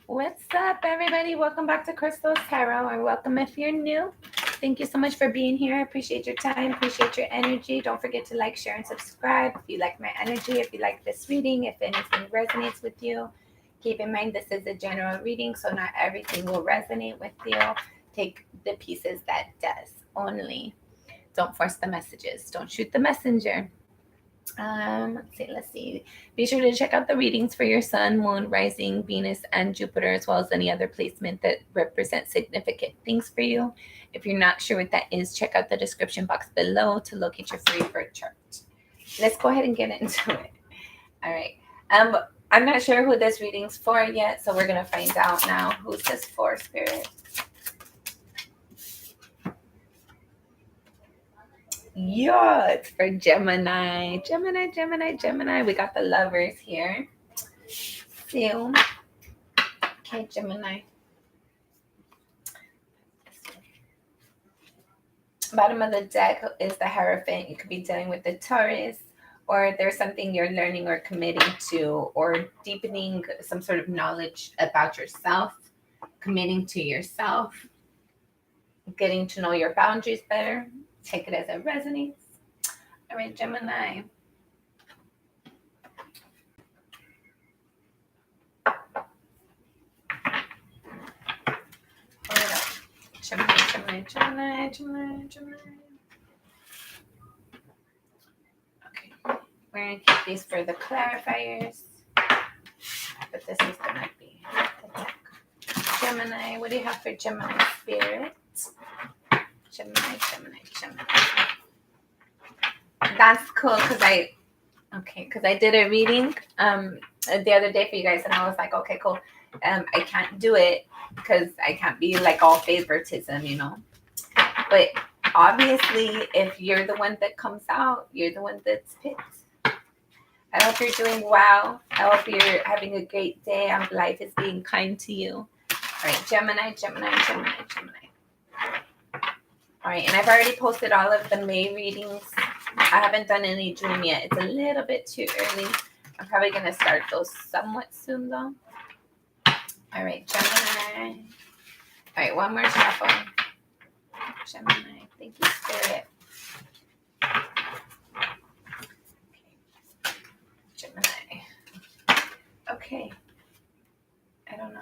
What's up, everybody? Welcome back to Crystal's Tarot, or welcome if you're new. Thank you so much for being here. I appreciate your time, appreciate your energy. Don't forget to like, share, and subscribe if you like my energy, if you like this reading, if anything resonates with you. Keep in mind this is a general reading, so not everything will resonate with you. Take the pieces that does only. Don't force the messages. Don't shoot the messenger. Let's see. Be sure to check out the readings for your sun, moon, rising, Venus, and Jupiter, as well as any other placement that represents significant things for you. If you're not sure what that is, check out the description box below to locate your free birth chart. Let's go ahead and get into it. All right. I'm not sure who this reading's for yet, so we're gonna find out now. Who's this for, Spirit? Yeah, it's for Gemini. Gemini. We got the lovers here. So, okay, Gemini. Bottom of the deck is the Hierophant. You could be dealing with the Taurus, or there's something you're learning or committing to, or deepening some sort of knowledge about yourself, committing to yourself, getting to know your boundaries better. Take it as it resonates. All right, Gemini. Hold up. Gemini. Okay, we're going to keep these for the clarifiers. But this is going to be the deck. Gemini, what do you have for Gemini Spirit? Gemini. That's cool because I did a reading the other day for you guys, and I was like, okay, cool. I can't do it because I can't be like all favoritism, you know. But obviously, if you're the one that comes out, you're the one that's picked. I hope you're doing well. I hope you're having a great day. I hope life is being kind to you. All right, Gemini. All right, and I've already posted all of the May readings. I haven't done any June yet. It's a little bit too early. I'm probably going to start those somewhat soon, though. All right, Gemini. All right, one more shuffle. Gemini. Thank you, Spirit. Gemini. Okay. I don't know.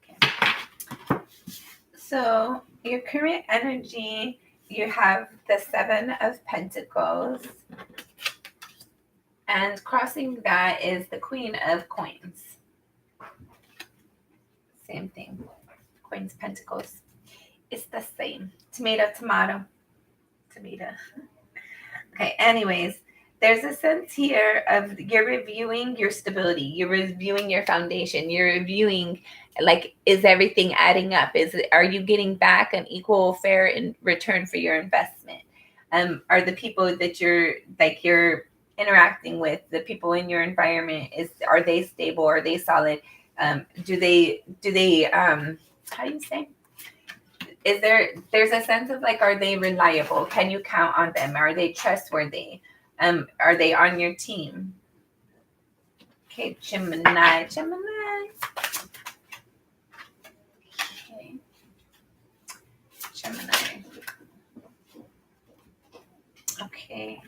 Okay. So your current energy, you have the Seven of Pentacles. And crossing that is the Queen of Coins. Same thing. Queen's Pentacles. It's the same. Tomato. Okay, anyways, there's a sense here of you're reviewing your stability. You're reviewing your foundation. You're reviewing, like, is everything adding up? Are you getting back an equal, fair in return for your investment? Are the people that you're interacting with, the people in your environment, are they stable? Are they solid? Do they how do you say? There's a sense of like, are they reliable? Can you count on them? Are they trustworthy? Are they on your team? Okay, Gemini. Okay. Gemini. Okay.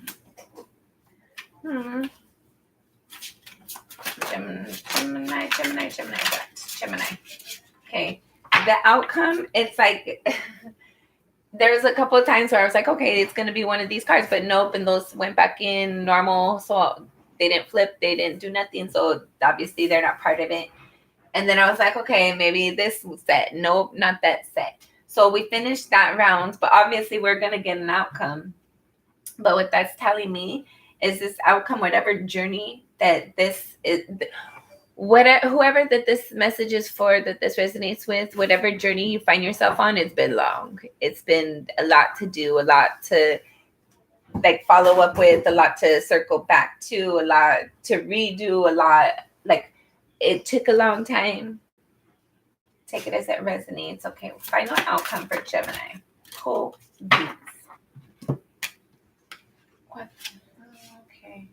Gemini. Okay. The outcome, it's like there's a couple of times where I was like, okay, it's going to be one of these cards, but nope. And those went back in normal. So they didn't flip. They didn't do nothing. So obviously they're not part of it. And then I was like, okay, maybe this set. Nope, not that set. So we finished that round, but obviously we're going to get an outcome. But what that's telling me is this outcome, whatever journey that this is, whoever that this message is for, that this resonates with, whatever journey you find yourself on, it's been long. It's been a lot to do, a lot to like follow up with, a lot to circle back to, a lot to redo, a lot, like it took a long time. Take it as it resonates. Okay, final outcome for Gemini. Cool beats. What? Okay.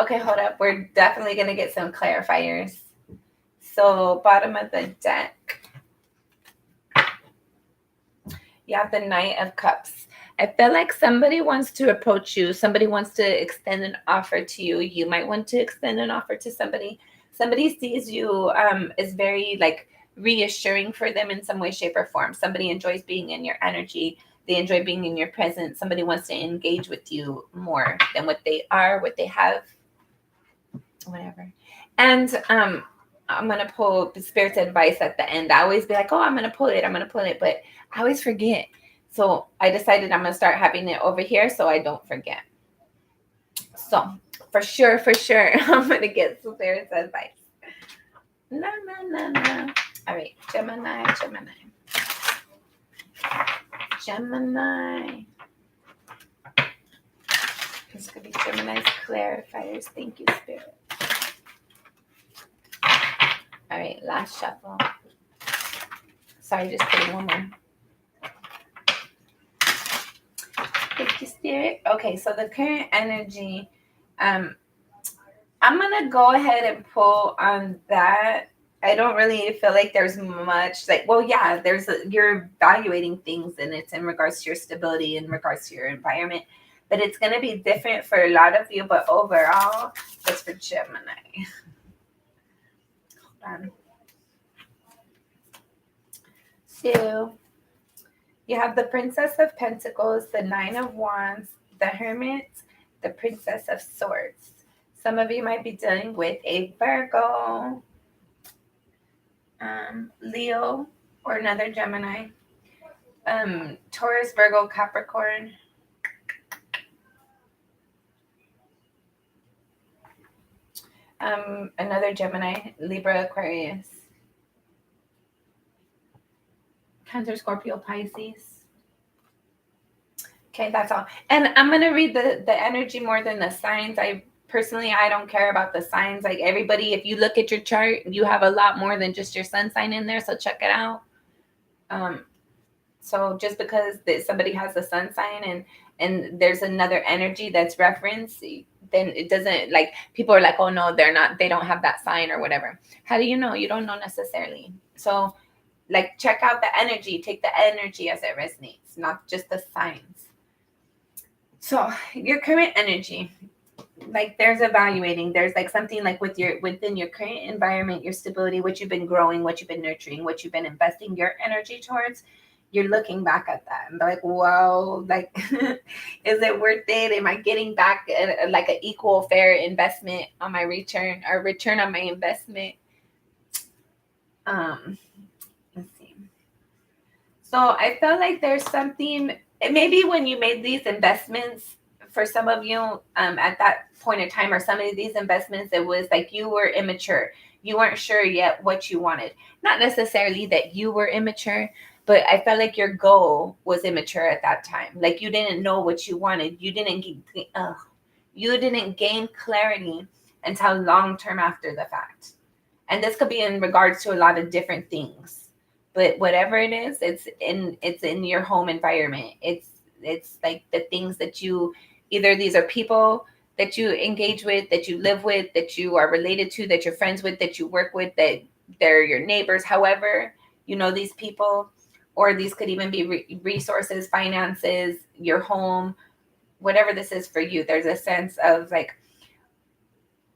Okay, hold up. We're definitely going to get some clarifiers. So bottom of the deck, you have the Knight of Cups. I feel like somebody wants to approach you. Somebody wants to extend an offer to you. You might want to extend an offer to somebody. Somebody sees you is very like reassuring for them in some way, shape, or form. Somebody enjoys being in your energy. They enjoy being in your presence. Somebody wants to engage with you more than what they are, what they have, whatever. And I'm gonna pull Spirit's advice at the end. I always be like, oh, I'm gonna pull it, but I always forget. So I decided I'm gonna start having it over here so I don't forget. So for sure, I'm gonna get Spirit's advice. No. All right, Gemini. This could be Gemini's clarifiers. Thank you, Spirit. All right, last shuffle. Sorry, just putting one more. Thank you, Spirit. Okay, so the current energy, I'm gonna go ahead and pull on that. I don't really feel like there's much like, well, yeah, you're evaluating things and it's in regards to your stability, in regards to your environment, but it's gonna be different for a lot of you. But overall, it's for Gemini. Hold on. So you have the Princess of Pentacles, the Nine of Wands, the Hermit, the Princess of Swords. Some of you might be dealing with a Virgo, Leo, or another Gemini, Taurus, Virgo, Capricorn, another Gemini, Libra, Aquarius, Cancer, Scorpio, Pisces. Okay, that's all. And I'm going to read the energy more than the signs. I don't care about the signs. Like everybody, if you look at your chart, you have a lot more than just your sun sign in there. So check it out. So just because somebody has a sun sign and there's another energy that's referenced, then it doesn't, like, people are like, oh no, they don't have that sign or whatever. How do you know? You don't know necessarily. So like, check out the energy, take the energy as it resonates, not just the signs. So your current energy, like there's evaluating, there's like something like within your current environment, your stability, what you've been growing, what you've been nurturing, what you've been investing your energy towards. You're looking back at that and like, whoa, like, is it worth it? Am I getting back like an equal, fair investment on my return or return on my investment? Let's see. So I felt like there's something, maybe when you made these investments, for some of you at that point in time, or some of these investments, it was like you were immature. You weren't sure yet what you wanted. Not necessarily that you were immature, but I felt like your goal was immature at that time. Like you didn't know what you wanted. You didn't gain clarity until long term after the fact. And this could be in regards to a lot of different things. But whatever it is, it's in your home environment. It's like the things that you, either these are people that you engage with, that you live with, that you are related to, that you're friends with, that you work with, that they're your neighbors, however, you know these people, or these could even be resources, finances, your home, whatever this is for you. There's a sense of like,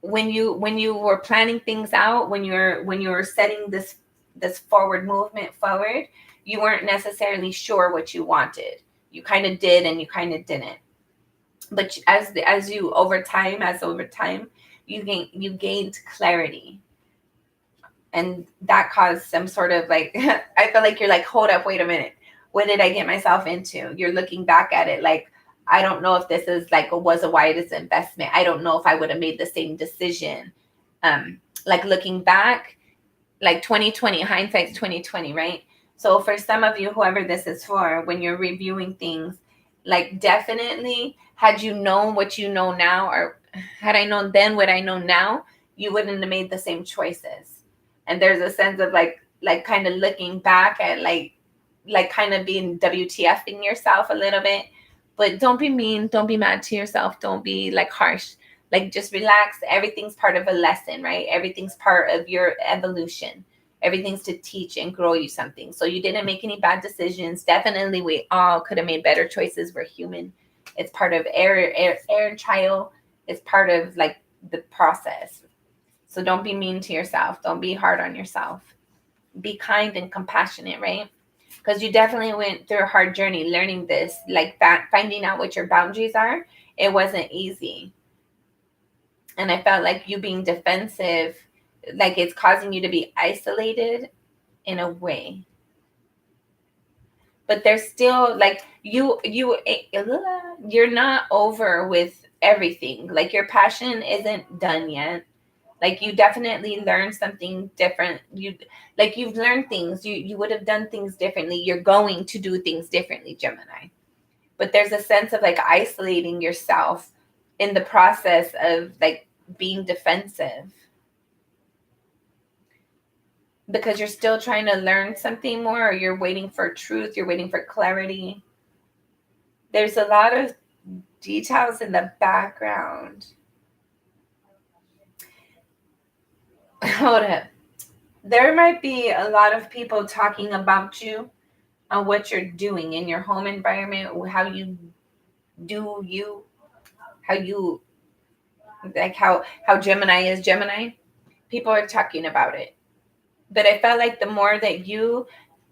when you were planning things out, when you're setting this forward movement forward, you weren't necessarily sure what you wanted. You kind of did and you kind of didn't. But as over time, you gained clarity. And that caused some sort of like, I feel like you're like, hold up, wait a minute. What did I get myself into? You're looking back at it like, I don't know if this is like was a wisest investment. I don't know if I would have made the same decision. Like looking back, like 2020, hindsight's 2020, right? So for some of you, whoever this is for, when you're reviewing things, like definitely, had you known what you know now, or had I known then what I know now, you wouldn't have made the same choices. And there's a sense of like kind of looking back at like kind of being WTFing yourself a little bit. But don't be mean. Don't be mad to yourself. Don't be like harsh. Like, just relax. Everything's part of a lesson, right? Everything's part of your evolution. Everything's to teach and grow you something. So you didn't make any bad decisions. Definitely, we all could have made better choices. We're human. It's part of error and trial. It's part of like the process. So don't be mean to yourself. Don't be hard on yourself. Be kind and compassionate, right? Because you definitely went through a hard journey learning this, like that, finding out what your boundaries are. It wasn't easy. And I felt like you being defensive, like it's causing you to be isolated in a way. But there's still like you're not over with everything. Like, your passion isn't done yet. Like, you definitely learned something different. You've learned things. You would have done things differently. You're going to do things differently, Gemini. But there's a sense of like isolating yourself in the process of like being defensive, because you're still trying to learn something more, or you're waiting for truth, you're waiting for clarity. There's a lot of details in the background. Hold up. There might be a lot of people talking about you on what you're doing in your home environment, how you do you, how you, like how Gemini is Gemini. People are talking about it. But I felt like the more that you,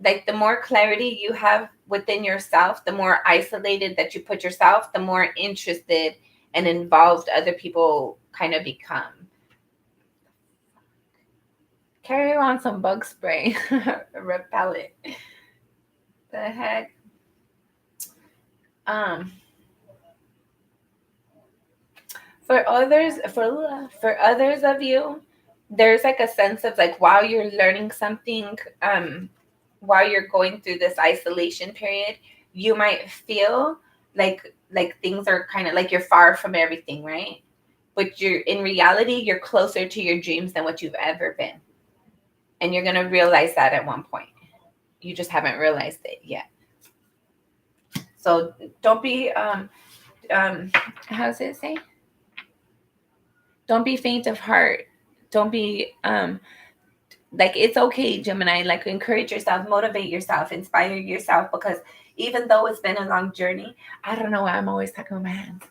like the more clarity you have within yourself, the more isolated that you put yourself, the more interested and involved other people kind of become. Carry around some bug spray, repellent. The heck. For others of you, there's like a sense of like, while you're learning something, while you're going through this isolation period, you might feel like things are kind of like you're far from everything, right? But you're, in reality, you're closer to your dreams than what you've ever been. And you're going to realize that at one point. You just haven't realized it yet. So don't be how does it say? Don't be faint of heart. Don't be like, it's okay, Gemini. Like, encourage yourself, motivate yourself, inspire yourself, because even though it's been a long journey, I don't know why I'm always talking with my hands.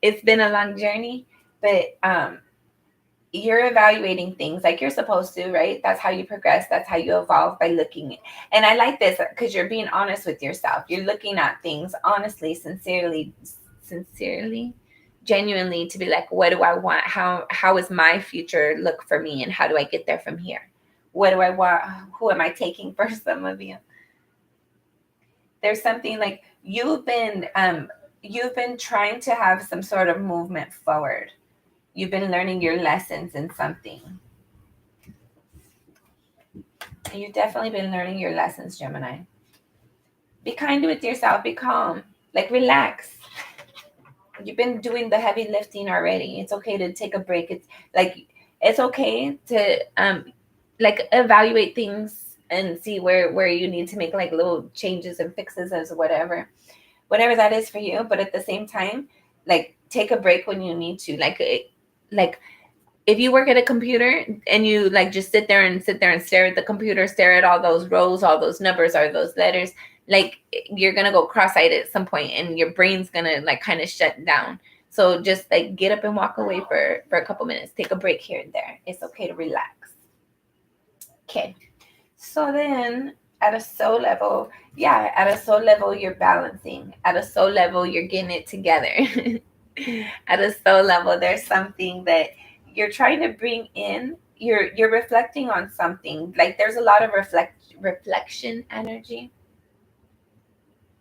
It's been a long journey, but you're evaluating things like you're supposed to, right? That's how you progress. That's how you evolve, by looking. And I like this because you're being honest with yourself. You're looking at things honestly, sincerely, genuinely, to be like, what do I want? How is my future look for me? And how do I get there from here? What do I want? Who am I taking for some of you? There's something like you've been trying to have some sort of movement forward. You've been learning your lessons in something. You've definitely been learning your lessons, Gemini. Be kind with yourself. Be calm. Like, relax. You've been doing the heavy lifting already. It's okay to take a break. It's okay to like evaluate things and see where you need to make like little changes and fixes, as whatever that is for you. But at the same time, like, take a break when you need to. Like if you work at a computer and you like just sit there and stare at the computer, stare at all those rows, all those numbers, or those letters, like, you're gonna go cross-eyed at some point and your brain's gonna like kind of shut down. So just like get up and walk away for a couple minutes. Take a break here and there. It's okay to relax. Okay. So then at a soul level, you're balancing. At a soul level, you're getting it together. At a soul level, there's something that you're trying to bring in. You're reflecting on something. Like, there's a lot of reflection energy.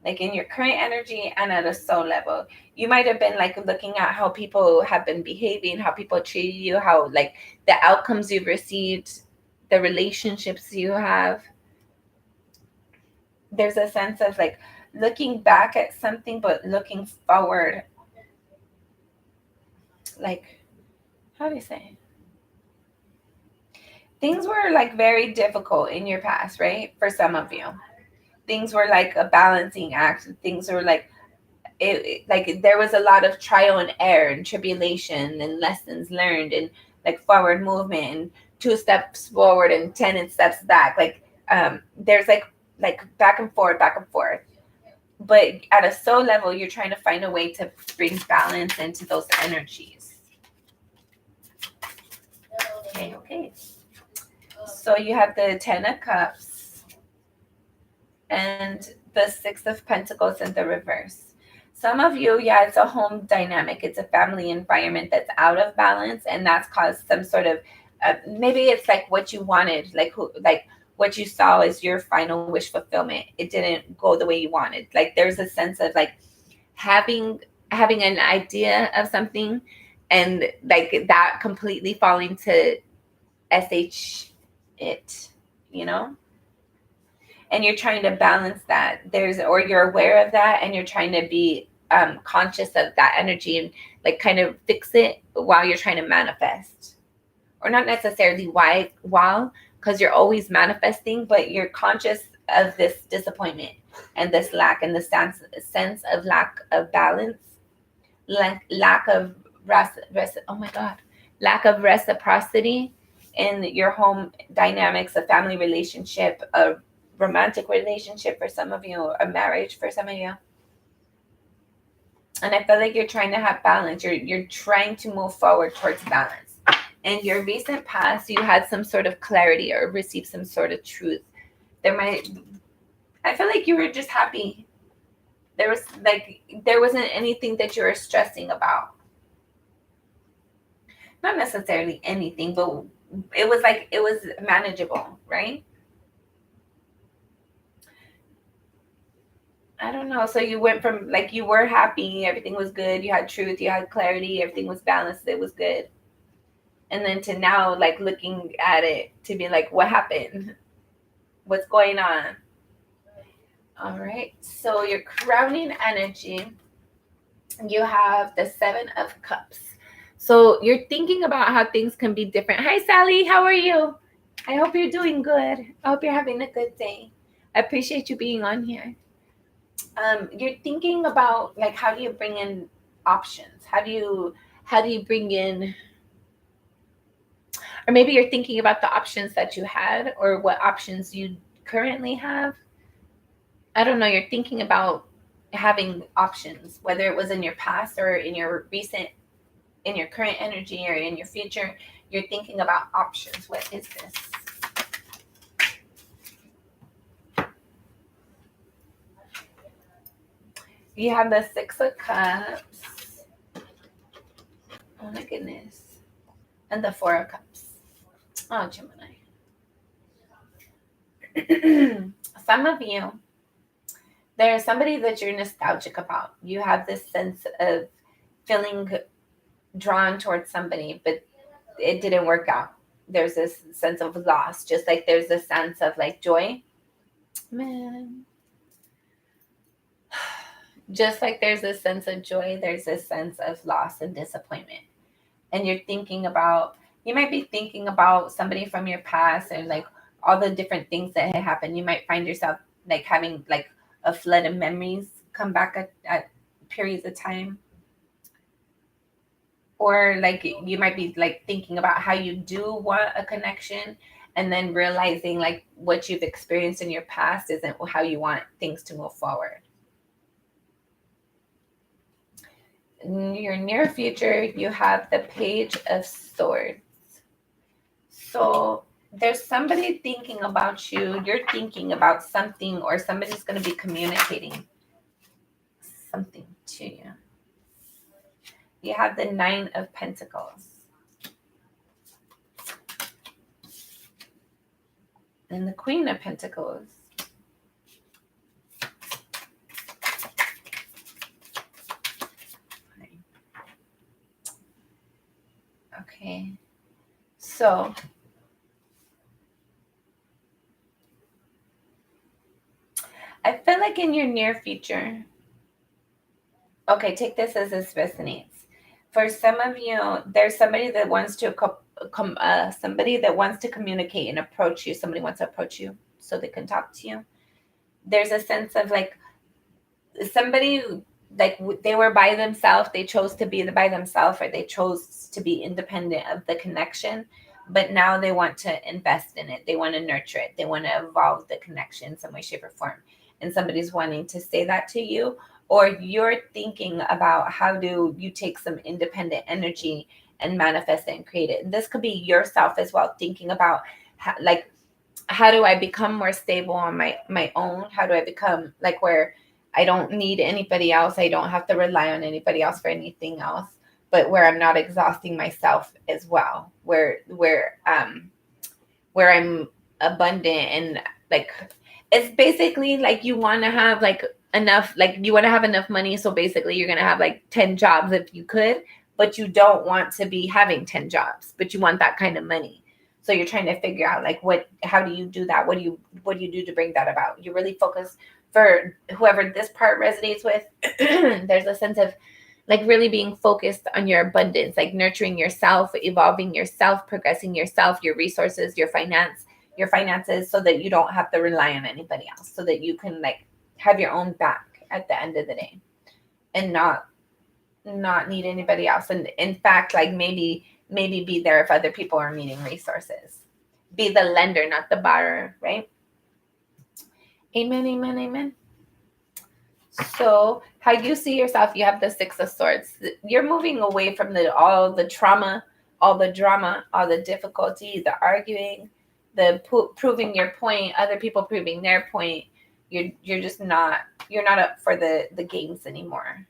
Like, in your current energy and at a soul level, you might have been like looking at how people have been behaving, how people treat you, how like the outcomes you've received, the relationships you have. There's a sense of like looking back at something, but looking forward. Like, how do you say? Things were like very difficult in your past, right? For some of you, things were like a balancing act. Things were like like there was a lot of trial and error and tribulation and lessons learned and like forward movement and 2 steps forward and 10 steps back. Like there's like back and forth. But at a soul level, you're trying to find a way to bring balance into those energies. Okay. So you have the 10 of Cups and the 6 of Pentacles in the reverse. Some of you, it's a home dynamic. It's a family environment that's out of balance, and that's caused some sort of maybe it's like what you wanted, like what you saw as your final wish fulfillment. It didn't go the way you wanted. Like there's a sense of like having an idea of something, and like that completely falling to sh it, and you're trying to balance that. Or you're aware of that, and you're trying to be conscious of that energy and like kind of fix it while you're trying to manifest, or not necessarily while, because you're always manifesting, but you're conscious of this disappointment and this lack and the sense of lack of balance, lack of lack of reciprocity in your home dynamics, a family relationship, a romantic relationship for some of you, a marriage for some of you. And I feel like you're trying to have balance. You're trying to move forward towards balance. In your recent past, you had some sort of clarity or received some sort of truth. I feel like you were just happy. There wasn't anything that you were stressing about. Not necessarily anything, but it was manageable, right? I don't know. So you went from like you were happy, everything was good, you had truth, you had clarity, everything was balanced, it was good. And then to now, like looking at it to be like, what happened? What's going on? All right. So your crowning energy, you have the 7 of Cups. So you're thinking about how things can be different. Hi, Sally. How are you? I hope you're doing good. I hope you're having a good day. I appreciate you being on here. You're thinking about like, how do you bring in options? How do you bring in, or maybe you're thinking about the options that you had or what options you currently have. I don't know. You're thinking about having options, whether it was in your past or in your current energy or in your future. You're thinking about options. What is this? You have the 6 of Cups. Oh my goodness. And the 4 of Cups. Oh, Gemini. Some of you, there's somebody that you're nostalgic about. You have this sense of feeling drawn towards somebody, but it didn't work out. There's this sense of loss, just like there's a sense of like joy. Man. Just like there's a sense of joy, there's a sense of loss and disappointment. And you might be thinking about somebody from your past and like all the different things that had happened. You might find yourself like having like a flood of memories come back at periods of time. Or like you might be like thinking about how you do want a connection, and then realizing like what you've experienced in your past isn't how you want things to move forward. In your near future, you have the Page of Swords. So there's somebody thinking about you. You're thinking about something, or somebody's going to be communicating something to you. You have the 9 of Pentacles. And the Queen of Pentacles. Okay. So I feel like in your near future, okay, take this as this resonates. For some of you, there's somebody that wants to communicate and approach you. Somebody wants to approach you so they can talk to you. There's a sense of like somebody like they were by themselves, they chose to be by themselves, or they chose to be independent of the connection, but now they want to invest in it, they want to nurture it, they want to evolve the connection in some way, shape, or form. And somebody's wanting to say that to you, or you're thinking about how do you take some independent energy and manifest it and create it. And this could be yourself as well, thinking about how do I become more stable on my own? How do I become like where I don't need anybody else? I don't have to rely on anybody else for anything else, but where I'm not exhausting myself as well. Where I'm abundant, and like it's basically like you want to have like enough, like you want to have enough money. So basically you're going to have like 10 jobs if you could, but you don't want to be having 10 jobs, but you want that kind of money. So you're trying to figure out like how do you do that? What do you do to bring that about? You really focus, for whoever this part resonates with, there's a sense of like really being focused on your abundance, like nurturing yourself, evolving yourself, progressing yourself, your resources, your finances, so that you don't have to rely on anybody else, so that you can like have your own back at the end of the day, and not need anybody else. And in fact, like maybe be there if other people are needing resources. Be the lender, not the borrower, right? Amen, amen, amen. So how you see yourself, you have the Six of Swords. You're moving away from all the trauma, all the drama, all the difficulty, the arguing, the proving your point, other people proving their point. You're just not, you're not up for the games anymore.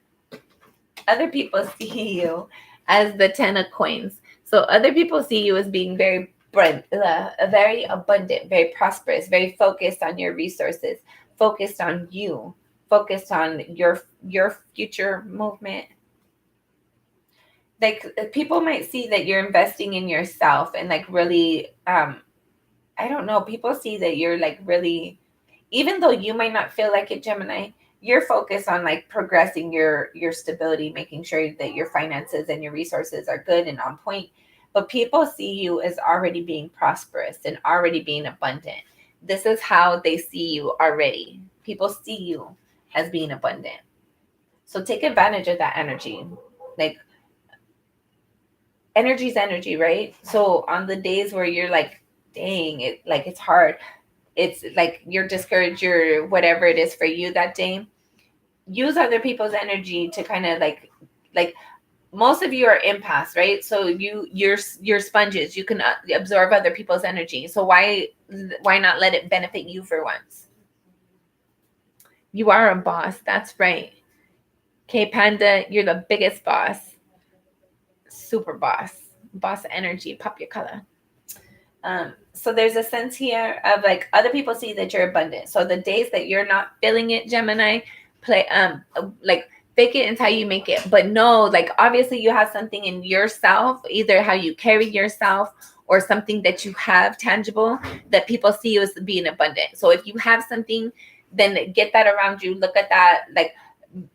Other people see you as the 10 of coins. So other people see you as being very abundant, very prosperous, very focused on your resources, focused on you, focused on your future movement. Like people might see that you're investing in yourself, and like really, I don't know, people see that you're like really, even though you might not feel like it, Gemini, you're focused on like progressing your stability, making sure that your finances and your resources are good and on point. But people see you as already being prosperous and already being abundant. This is how they see you already. People see you as being abundant. So take advantage of that energy. Like energy's energy, right? So on the days where you're like, dang, it like it's hard, it's like you're discouraged, you're whatever it is for you that day, use other people's energy to kind of like most of you are empaths, right? So you're sponges. You can absorb other people's energy. So why not let it benefit you for once? You are a boss. That's right. Okay, Panda, you're the biggest boss. Super boss. Boss energy. Pop your color. So there's a sense here of like other people see that you're abundant. So the days that you're not feeling it, Gemini, play like fake it until you make it. But no, like obviously you have something in yourself, either how you carry yourself or something that you have tangible that people see you as being abundant. So if you have something, then get that around you. Look at that,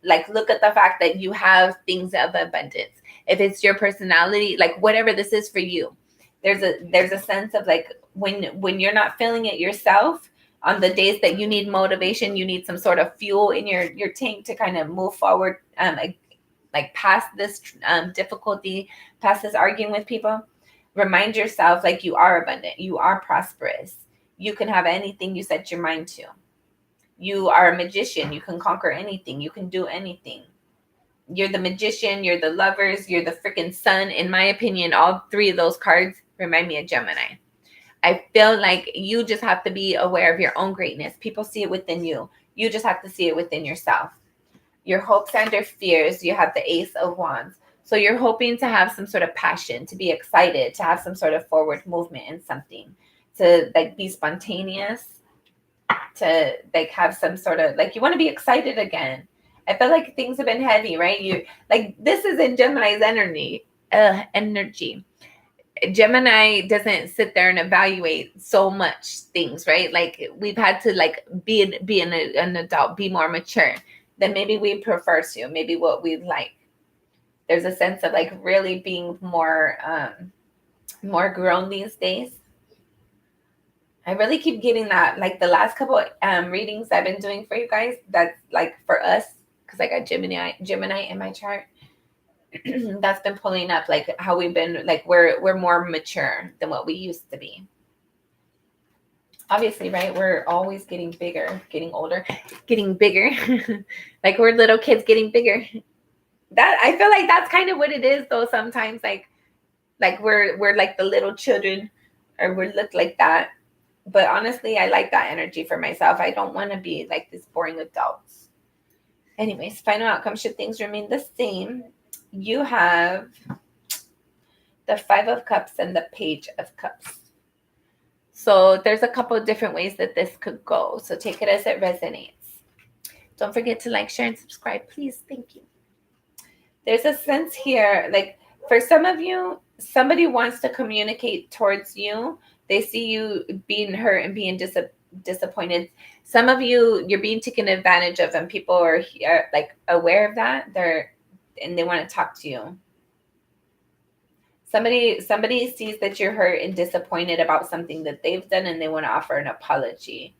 like look at the fact that you have things of abundance. If it's your personality, like whatever this is for you, there's a sense of like when you're not feeling it yourself, on the days that you need motivation, you need some sort of fuel in your tank to kind of move forward, like past this difficulty, past this arguing with people. Remind yourself like you are abundant, you are prosperous, you can have anything you set your mind to. You are a magician, you can conquer anything, you can do anything. You're the magician, you're the lovers, you're the freaking sun. In my opinion, all three of those cards remind me of Gemini. I feel like you just have to be aware of your own greatness. People see it within you. You just have to see it within yourself. Your hopes and your fears, you have the Ace of Wands. So you're hoping to have some sort of passion, to be excited, to have some sort of forward movement in something, to like be spontaneous, to like have some sort of like you want to be excited again. I feel like things have been heavy, right? You like this is in Gemini's energy. Gemini doesn't sit there and evaluate so much things, right? Like we've had to like be an adult, be more mature than maybe we prefer to, maybe what we like. There's a sense of like really being more grown these days. I really keep getting that, like the last couple readings I've been doing for you guys, that's like for us, because I got Gemini in my chart. That's been pulling up like how we've been, like we're more mature than what we used to be. Obviously, right? We're always getting bigger, getting older, getting bigger. Like we're little kids getting bigger. That, I feel like that's kind of what it is though sometimes, like we're like the little children, or we look like that. But honestly, I like that energy for myself. I don't want to be like this boring adults. Anyways, final outcome, should things remain the same, you have the 5 of Cups and the Page of Cups. So there's a couple of different ways that this could go. So take it as it resonates. Don't forget to like, share, and subscribe, please. Thank you. There's a sense here, like for some of you, somebody wants to communicate towards you. They see you being hurt and being disappointed. Some of you, you're being taken advantage of, and people are here, like aware of that. And they want to talk to you. Somebody sees that you're hurt and disappointed about something that they've done, and they want to offer an apology.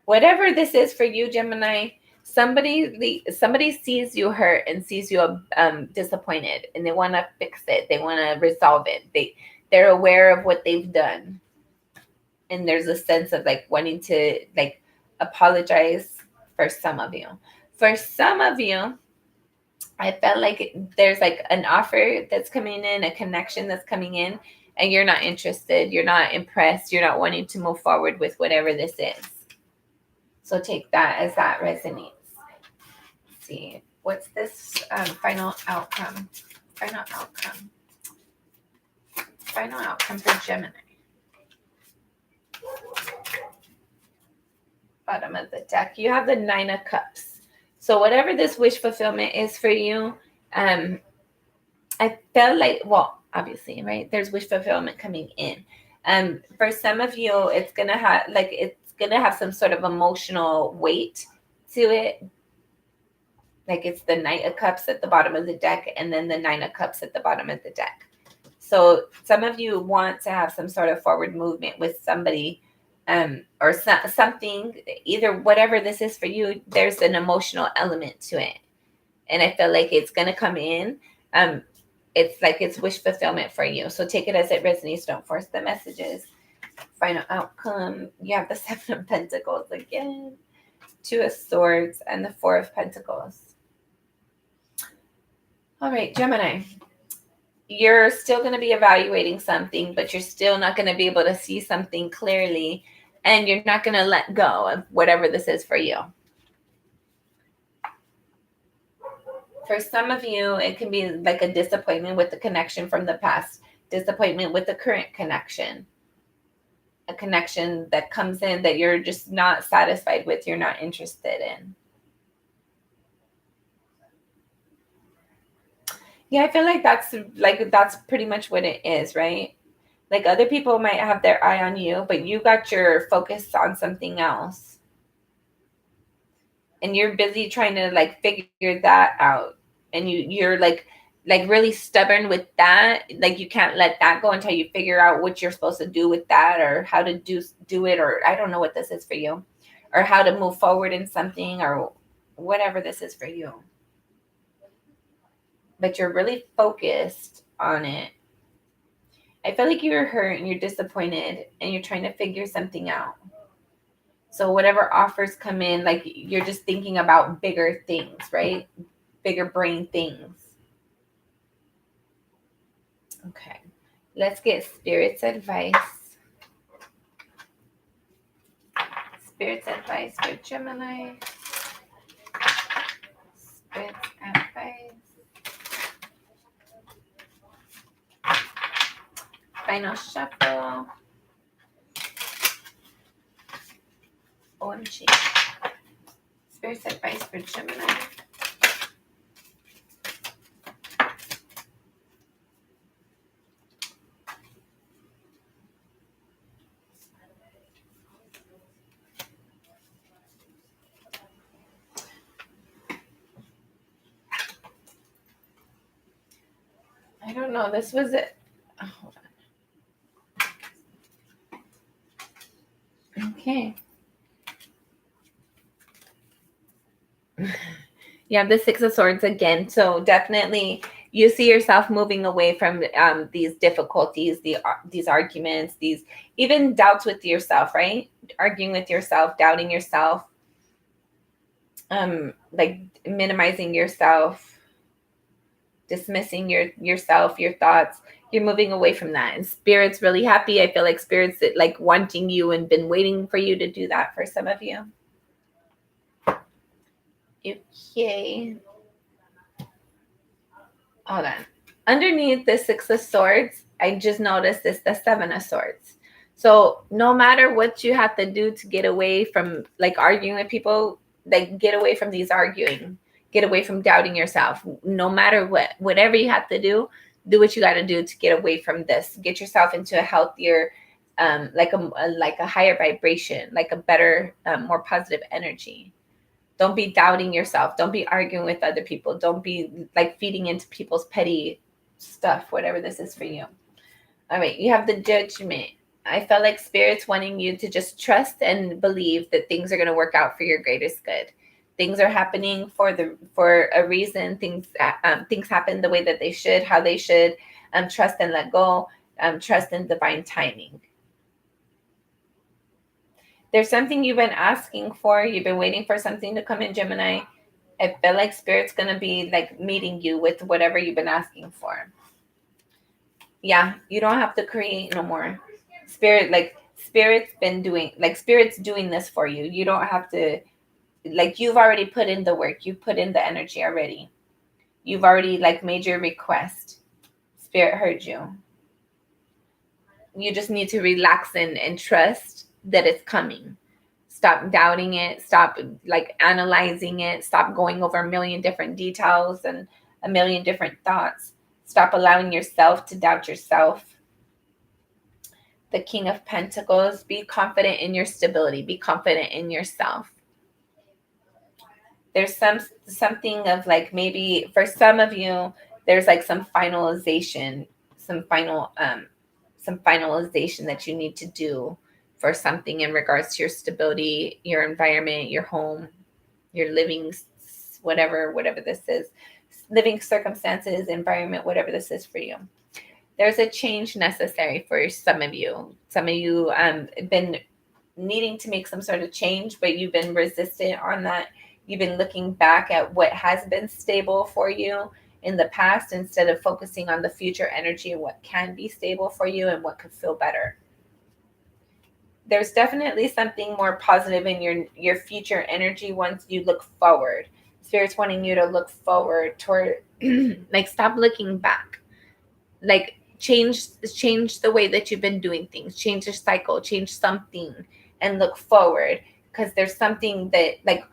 Whatever this is for you, Gemini, somebody sees you hurt and sees you disappointed, and they want to fix it. They want to resolve it. They're aware of what they've done, and there's a sense of like wanting to like apologize for some of you. For some of you, I felt like there's like an offer that's coming in, a connection that's coming in, and you're not interested. You're not impressed. You're not wanting to move forward with whatever this is. So take that as that resonates. Let's see. What's this final outcome? Final outcome. Final outcome for Gemini. Bottom of the deck. You have the 9 of Cups. So whatever this wish fulfillment is for you, I felt like, well, obviously, right? There's wish fulfillment coming in. For some of you, it's gonna have some sort of emotional weight to it. Like it's the Knight of Cups at the bottom of the deck, and then the 9 of Cups at the bottom of the deck. So some of you want to have some sort of forward movement with somebody, or something, either whatever this is for you, there's an emotional element to it. And I feel like it's going to come in. It's like it's wish fulfillment for you. So take it as it resonates. Don't force the messages. Final outcome. You have the 7 of Pentacles again, 2 of Swords, and the 4 of Pentacles. All right, Gemini. You're still going to be evaluating something, but you're still not going to be able to see something clearly, and you're not going to let go of whatever this is for you. For some of you, it can be like a disappointment with the connection from the past, disappointment with the current connection, a connection that comes in that you're just not satisfied with, you're not interested in. Yeah, I feel like that's pretty much what it is, right? Like other people might have their eye on you, but you got your focus on something else. And you're busy trying to like figure that out. And you're like really stubborn with that. Like you can't let that go until you figure out what you're supposed to do with that, or how to do it, or I don't know what this is for you, or how to move forward in something, or whatever this is for you. But you're really focused on it. I feel like you're hurt and you're disappointed and you're trying to figure something out. So whatever offers come in, like you're just thinking about bigger things, right? Bigger brain things. Okay. Let's get Spirit's advice. Spirit's advice for Gemini. Spirit's advice. Final shuffle. OMG. Spirit's advice for Gemini. I don't know. This was it. Oh, hold on. Okay. You have the Six of Swords again. So definitely you see yourself moving away from these difficulties, these arguments, these even doubts with yourself, right? Arguing with yourself, doubting yourself, like minimizing yourself, dismissing yourself, your thoughts. You're moving away from that. And Spirit's really happy. I feel like Spirit's like wanting you and been waiting for you to do that for some of you. Okay. Hold on. Underneath the Six of Swords, I just noticed this, the Seven of Swords. So no matter what you have to do to get away from like arguing with people, like get away from these arguing, get away from doubting yourself. No matter what, whatever you have to do what you got to do to get away from this. Get yourself into a healthier, like a higher vibration, like a better, more positive energy. Don't be doubting yourself. Don't be arguing with other people. Don't be like feeding into people's petty stuff, whatever this is for you. All right, you have the Judgment. I felt like Spirit's wanting you to just trust and believe that things are going to work out for your greatest good. Things are happening for a reason. Things happen the way that they should, how they should. Trust and let go. Trust in divine timing. There's something you've been asking for. You've been waiting for something to come in, Gemini. I feel like Spirit's going to be like meeting you with whatever you've been asking for. Yeah, you don't have to create no more. Spirit's been doing, like Spirit's doing this for you. You don't have to, like you've already put in the work. You've put in the energy already. You've already like made your request. Spirit heard you. You just need to relax and trust that it's coming. Stop doubting it. Stop like analyzing it. Stop going over a million different details and a million different thoughts. Stop allowing yourself to doubt yourself. The King of Pentacles. Be confident in your stability. Be confident in yourself. There's something of like maybe for some of you, there's like some finalization, some finalization that you need to do for something in regards to your stability, your environment, your home, your living, whatever this is, living circumstances, environment, whatever this is for you. There's a change necessary for some of you. Some of you been needing to make some sort of change, but you've been resistant on that. You've been looking back at what has been stable for you in the past instead of focusing on the future energy and what can be stable for you and what could feel better. There's definitely something more positive in your future energy once you look forward. Spirit's wanting you to look forward toward like stop looking back. Like change the way that you've been doing things. Change your cycle, change something and look forward, because there's something that like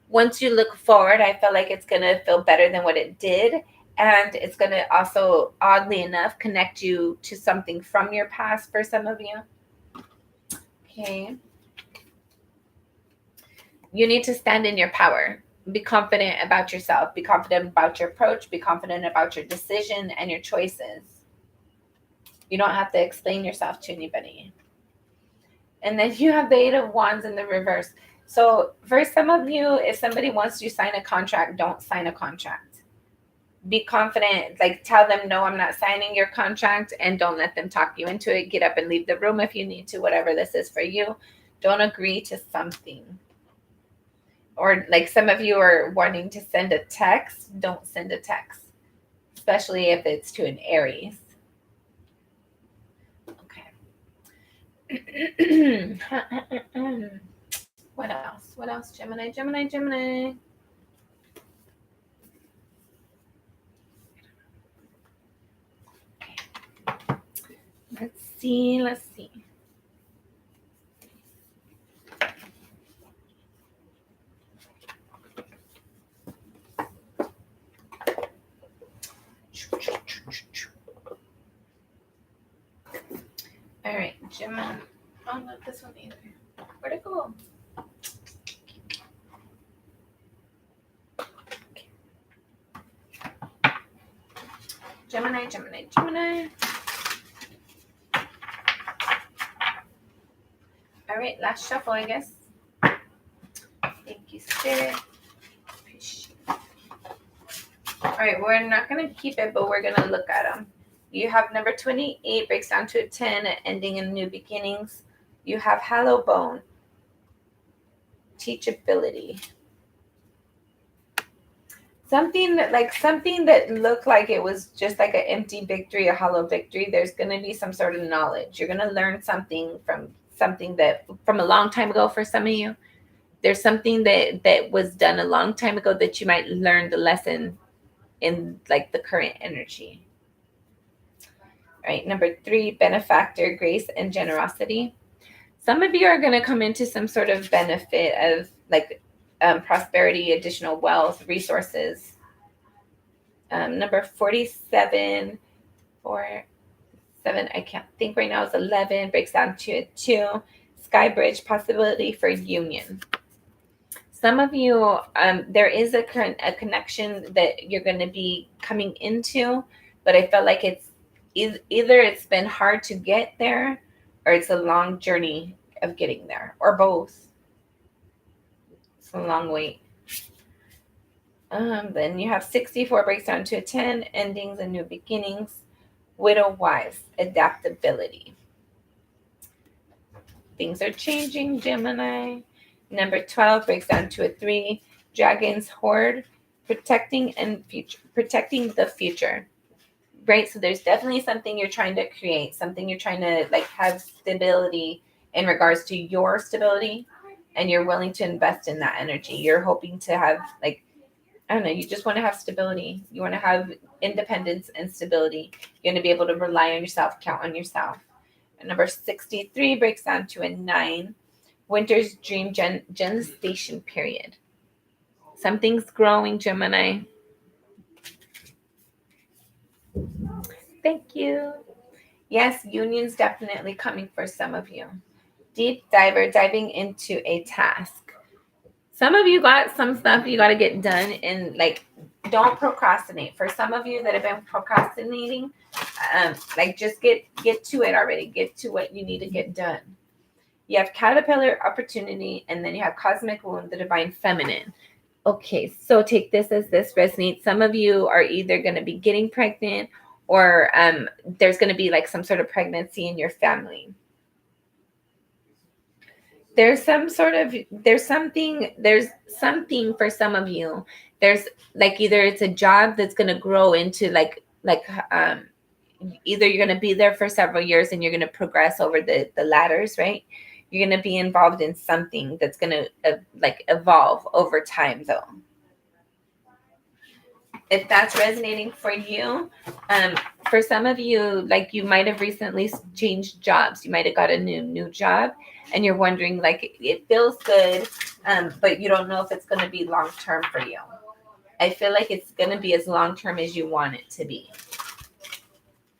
once you look forward, I feel like it's going to feel better than what it did. And it's going to also, oddly enough, connect you to something from your past for some of you. Okay. You need to stand in your power. Be confident about yourself. Be confident about your approach. Be confident about your decision and your choices. You don't have to explain yourself to anybody. And then you have the Eight of Wands in the reverse. So for some of you, if somebody wants you to sign a contract, don't sign a contract. Be confident, like tell them, no, I'm not signing your contract, and don't let them talk you into it. Get up and leave the room if you need to, whatever this is for you. Don't agree to something. Or like some of you are wanting to send a text, don't send a text, especially if it's to an Aries. Okay. What else? What else? Gemini. Let's see. All right, Gemini. Oh, not this one either. Where'd it go? Gemini. All right, last shuffle, I guess. Thank you, Spirit. Appreciate it. All right, we're not going to keep it, but we're going to look at them. You have number 28, breaks down to a 10, ending in new beginnings. You have hollow bone, teachability. Something that looked like it was just like an empty victory, a hollow victory. There's going to be some sort of knowledge. You're going to learn something from a long time ago for some of you. There's something that was done a long time ago that you might learn the lesson in like the current energy. All right, number 3, benefactor, grace and generosity. Some of you are going to come into some sort of benefit of like prosperity, additional wealth, resources. Number 47, I can't think right now, is 11, breaks down to a 2, sky bridge, possibility for union. Some of you, there is a connection that you're going to be coming into, but I felt like it's either it's been hard to get there or it's a long journey of getting there, or both. It's a long wait. Then you have 64, breaks down to a 10, endings and new beginnings. Widow wives, adaptability. Things are changing, Gemini. Number 12, breaks down to a 3, dragons horde, protecting the future. Right, so there's definitely something you're trying to create, something you're trying to like have stability in regards to your stability, and you're willing to invest in that energy. You're hoping to have like, I don't know, you just want to have stability. You want to have independence and stability. You're going to be able to rely on yourself, count on yourself. And number 63 breaks down to a 9, winter's dream gestation period. Something's growing, Gemini. Thank you. Yes, union's definitely coming for some of you. Deep diver, diving into a task. Some of you got some stuff you got to get done, and like, don't procrastinate. For some of you that have been procrastinating, like just get to it already. Get to what you need to get done. You have caterpillar, opportunity, and then you have cosmic wound, the divine feminine. Okay, so take this as this resonates. Some of you are either going to be getting pregnant, or there's going to be like some sort of pregnancy in your family. There's something for some of you. There's like either it's a job that's going to grow into like either you're going to be there for several years and you're going to progress over the ladders, right? You're going to be involved in something that's going to like evolve over time, though. If that's resonating for you, for some of you, like you might have recently changed jobs. You might have got a new job, and you're wondering, like, it feels good, but you don't know if it's going to be long term for you. I feel like it's going to be as long term as you want it to be.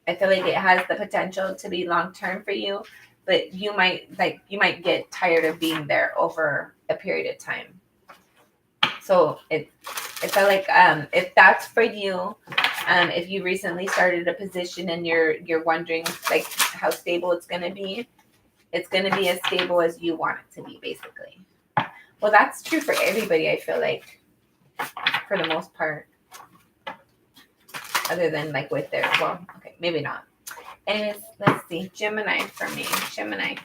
I feel like it has the potential to be long term for you, but you might get tired of being there over a period of time. So I feel like if that's for you, if you recently started a position and you're wondering like how stable it's going to be as stable as you want it to be, basically. Well, that's true for everybody, I feel like, for the most part. Other than like with their, well, okay, maybe not. Anyways, let's see. Gemini for me. Gemini.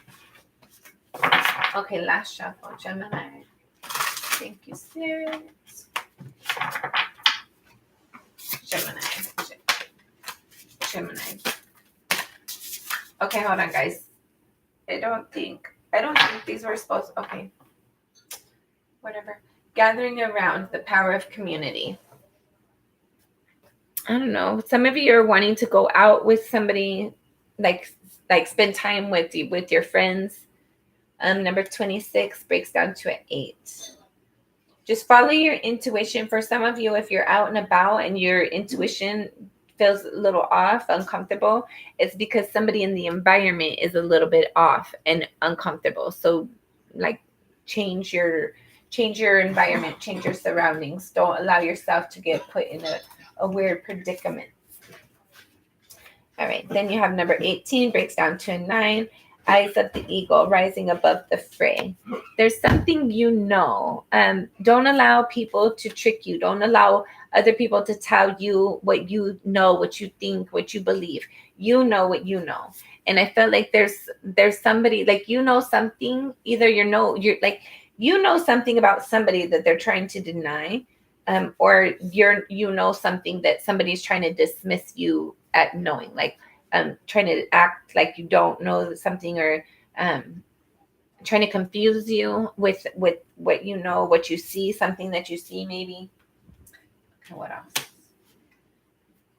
Okay, last shuffle. Gemini. Thank you, Spirit. Gemini. Okay, hold on, guys. I don't think these were supposed. Okay. Whatever. Gathering around, the power of community. I don't know. Some of you are wanting to go out with somebody, like spend time with your friends. Number 26 breaks down to an 8. Just follow your intuition. For some of you, if you're out and about and your intuition feels a little off, uncomfortable, it's because somebody in the environment is a little bit off and uncomfortable. So like change your environment, change your surroundings. Don't allow yourself to get put in a weird predicament. All right, then you have number 18, breaks down to a 9. Eyes of the eagle, rising above the fray. There's something you know. Don't allow people to trick you. Don't allow other people to tell you what you know, what you think, what you believe. You know what you know. And I feel like there's somebody, like, you know something, either you're like, you know something about somebody that they're trying to deny, or you know something that somebody's trying to dismiss you at knowing, like, trying to act like you don't know something, or trying to confuse you with what you know, what you see, something that you see maybe. What else?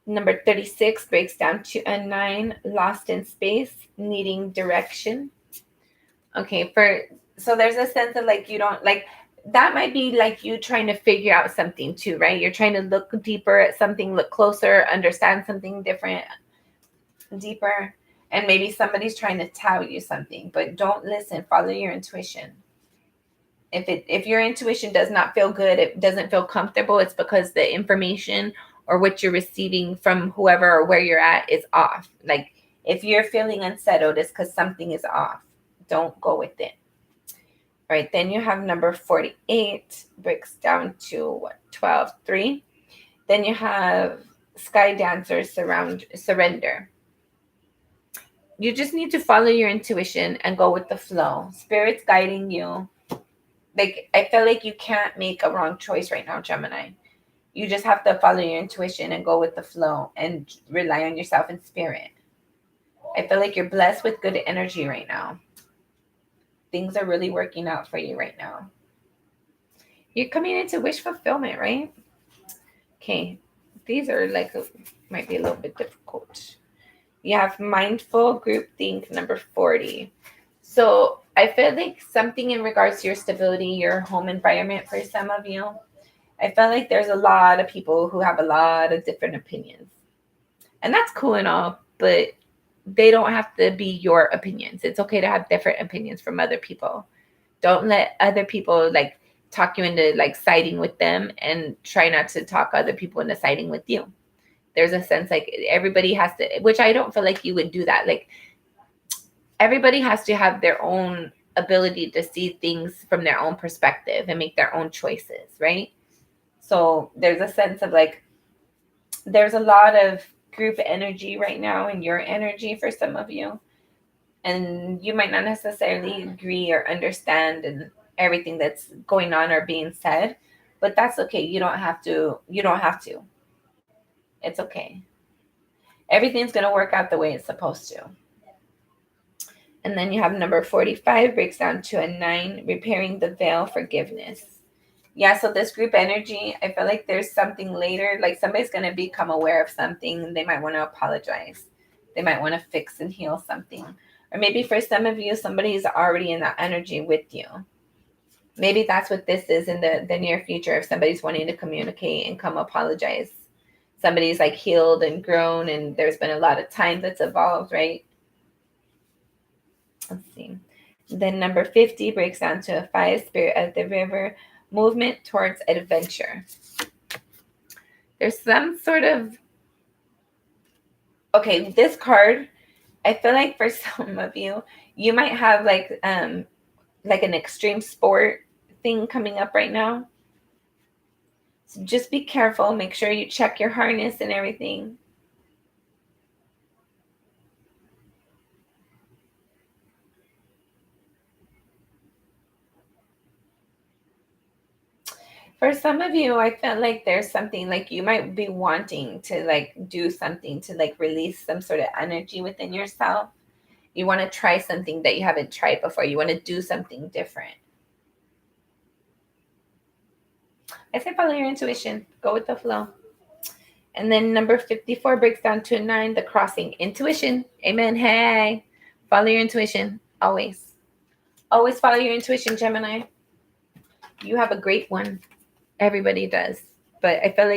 Number 36 breaks down to a 9, lost in space, needing direction. Okay, so there's a sense of like, you don't like, that might be like you trying to figure out something too, right? You're trying to look deeper at something, look closer, understand something different, deeper, and maybe somebody's trying to tell you something, but don't listen. Follow your intuition. If your intuition does not feel good, it doesn't feel comfortable, it's because the information or what you're receiving from whoever or where you're at is off. Like, if you're feeling unsettled, it's because something is off. Don't go with it. All right, then you have number 48, breaks down to what, 12, 3. Then you have Sky Dancer, surrender. You just need to follow your intuition and go with the flow. Spirit's guiding you. Like, I feel like you can't make a wrong choice right now, Gemini. You just have to follow your intuition and go with the flow and rely on yourself and spirit. I feel like you're blessed with good energy right now. Things are really working out for you right now. You're coming into wish fulfillment, right? Okay. These are like, might be a little bit difficult. You have mindful groupthink, number 40. So I feel like something in regards to your stability, your home environment for some of you. I feel like there's a lot of people who have a lot of different opinions. And that's cool and all, but they don't have to be your opinions. It's okay to have different opinions from other people. Don't let other people like talk you into like siding with them, and try not to talk other people into siding with you. There's a sense like everybody has to, which I don't feel like you would do that. Like, everybody has to have their own ability to see things from their own perspective and make their own choices, right? So there's a sense of like, there's a lot of group energy right now in your energy for some of you. And you might not necessarily agree or understand and everything that's going on or being said, but that's okay. You don't have to. It's okay. Everything's going to work out the way it's supposed to. And then you have number 45, breaks down to a 9, repairing the veil, forgiveness. Yeah, so this group energy, I feel like there's something later, like somebody's going to become aware of something. They might want to apologize. They might want to fix and heal something. Or maybe for some of you, somebody's already in that energy with you. Maybe that's what this is in the near future. If somebody's wanting to communicate and come apologize, somebody's like healed and grown, and there's been a lot of time that's evolved, right? Let's see. Then number 50 breaks down to a 5, spirit of the river, movement towards adventure. There's some sort of, okay, this card, I feel like for some of you, you might have like an extreme sport thing coming up right now. So just be careful. Make sure you check your harness and everything. For some of you, I felt like there's something like you might be wanting to like do something to like release some sort of energy within yourself. You want to try something that you haven't tried before. You want to do something different. I say follow your intuition. Go with the flow. And then number 54 breaks down to a 9, the crossing. Intuition. Amen. Hey, follow your intuition. Always. Always follow your intuition, Gemini. You have a great one. Everybody does. But I feel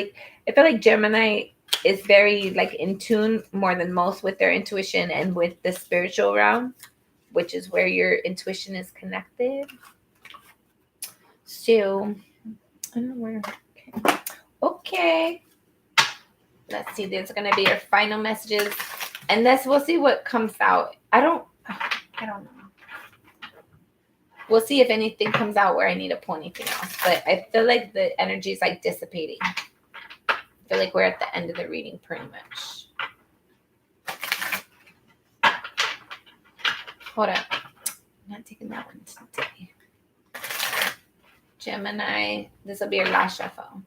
like Gemini is very like in tune more than most with their intuition and with the spiritual realm, which is where your intuition is connected. So, I don't know where. Okay. Let's see. There's going to be your final messages, and we'll see what comes out. I don't know. We'll see if anything comes out where I need to pull anything else. But I feel like the energy is like dissipating. I feel like we're at the end of the reading pretty much. Hold up. I'm not taking that one today. Gemini, this will be your last shuffle.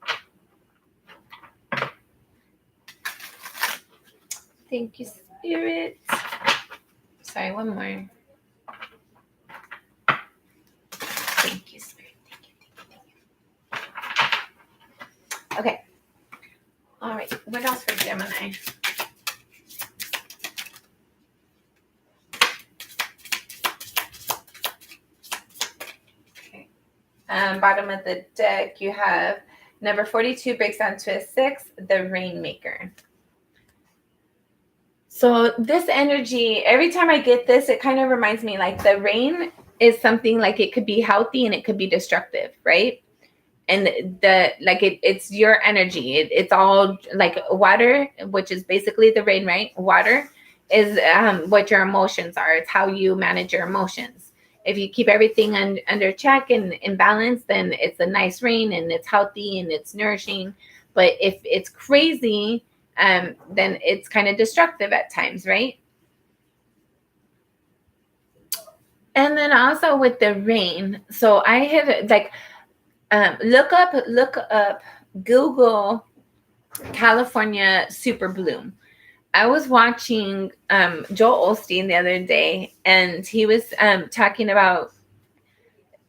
Thank you, Spirit. Sorry, one more. Thank you, Spirit. Thank you. Okay. All right. What else for Gemini? Okay. Bottom of the deck, you have number 42 breaks down to a 6, the Rainmaker. So this energy, every time I get this, it kind of reminds me like the rain is something like it could be healthy and it could be destructive, right? And it's your energy. It's all like water, which is basically the rain, right? Water is what your emotions are. It's how you manage your emotions. If you keep everything under check and in balance, then it's a nice rain and it's healthy and it's nourishing. But if it's crazy, then it's kind of destructive at times, right? And then also with the rain, so I have like look up Google California super bloom. I was watching Joel Osteen the other day, and he was talking about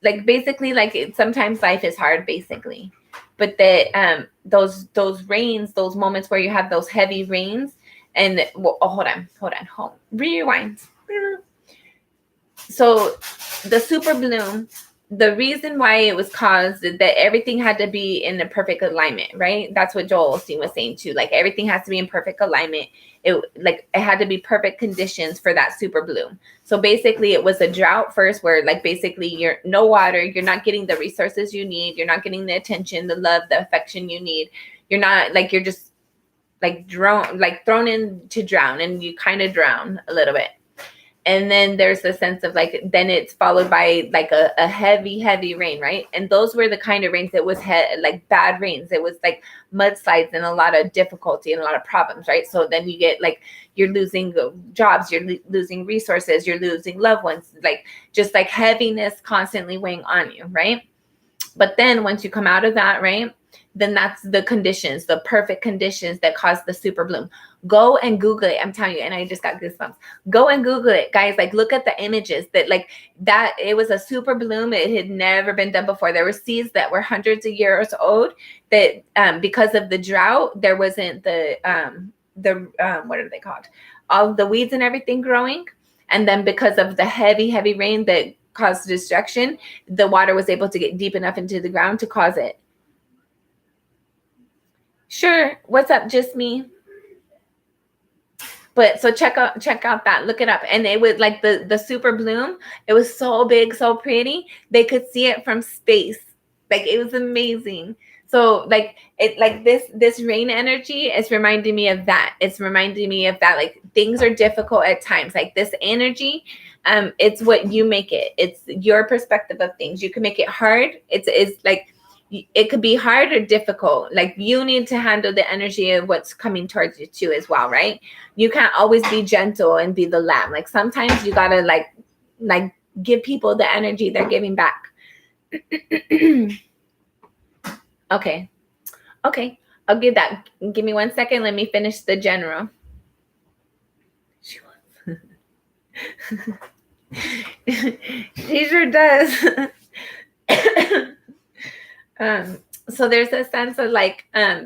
like basically like sometimes life is hard, basically. But that those rains, those moments where you have those heavy rains, and hold on, rewind. So the super bloom, the reason why it was caused is that everything had to be in a perfect alignment, right? That's what Joel Osteen was saying too. Like everything has to be in perfect alignment. It had to be perfect conditions for that super bloom. So basically it was a drought first where like basically you're no water, you're not getting the resources you need, you're not getting the attention, the love, the affection you need. You're not like, you're just like thrown in to drown, and you kind of drown a little bit. And then there's the sense of like, then it's followed by like a heavy rain, right? And those were the kind of rains that was like bad rains. It was like mudslides and a lot of difficulty and a lot of problems, right? So then you get like, you're losing jobs, you're losing resources, you're losing loved ones, like just like heaviness constantly weighing on you, right? But then once you come out of that, right, then that's the conditions, the perfect conditions that cause the super bloom. Go and Google it. I'm telling you, and I just got goosebumps. Go and Google it, guys. Like, look at the images that like that. It was a super bloom. It had never been done before. There were seeds that were hundreds of years old that because of the drought, there wasn't the what are they called? All the weeds and everything growing. And then because of the heavy rain that caused destruction, the water was able to get deep enough into the ground to cause it. Sure. What's up? Just me. But so check out that, look it up. And it was like the super bloom. It was so big, so pretty. They could see it from space. Like it was amazing. So like it, like this rain energy is reminding me of that. It's reminding me of that. Like things are difficult at times. Like this energy, it's what you make it. It's your perspective of things. You can make it hard. It's like, it could be hard or difficult. Like you need to handle the energy of what's coming towards you too as well, right? You can't always be gentle and be the lamb. Like sometimes you gotta like give people the energy they're giving back. Okay. I'll give that. Give me 1 second. Let me finish the general. She sure does. So there's a sense of like,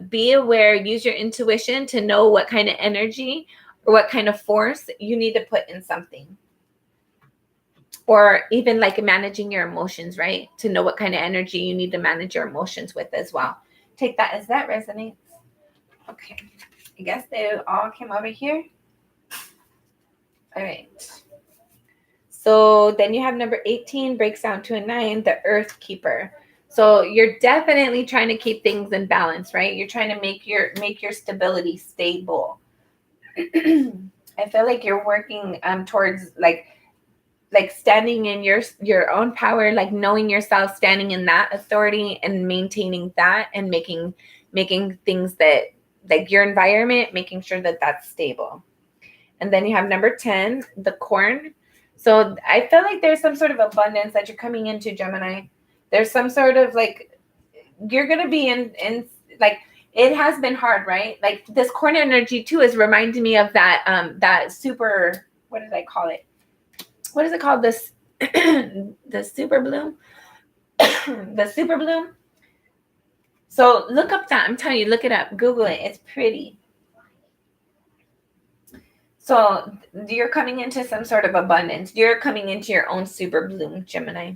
be aware, use your intuition to know what kind of energy or what kind of force you need to put in something. Or even like managing your emotions, right? To know what kind of energy you need to manage your emotions with as well. Take that as that resonates. Okay. I guess they all came over here. All right. So then you have number 18 breaks down to a 9, the Earth Keeper. So you're definitely trying to keep things in balance, right? You're trying to make your stability stable. I feel like you're working towards like standing in your own power, like knowing yourself, standing in that authority and maintaining that and making things that like your environment, making sure that that's stable. And then you have number 10, the corn. So I feel like there's some sort of abundance that you're coming into, Gemini. There's some sort of like, you're going to be in like, it has been hard, right? Like this corn energy too is reminding me of that super, what did I call it? What is it called? This, the super bloom, the super bloom. So look up that. I'm telling you, look it up. Google it. It's pretty. So you're coming into some sort of abundance. You're coming into your own super bloom, Gemini.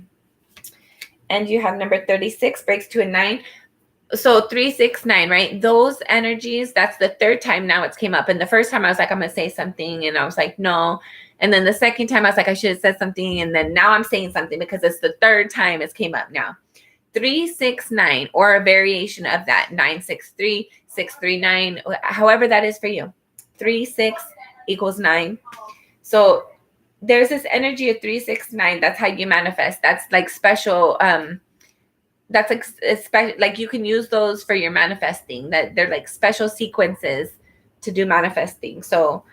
And you have number 36 breaks to a 9. So 3, 6, 9, right? Those energies, that's the third time now it's came up. And the first time I was like, I'm going to say something. And I was like, no. And then the second time I was like, I should have said something. And then now I'm saying something because it's the third time it's came up now. 3, 6, 9, or a variation of that. 9, 6, 3, 6, 3, 9, however that is for you. 3, 6 equals 9. So there's this energy of 3, 6, 9. That's how you manifest. That's like special. That's like you can use those for your manifesting. That they're like special sequences to do manifesting. So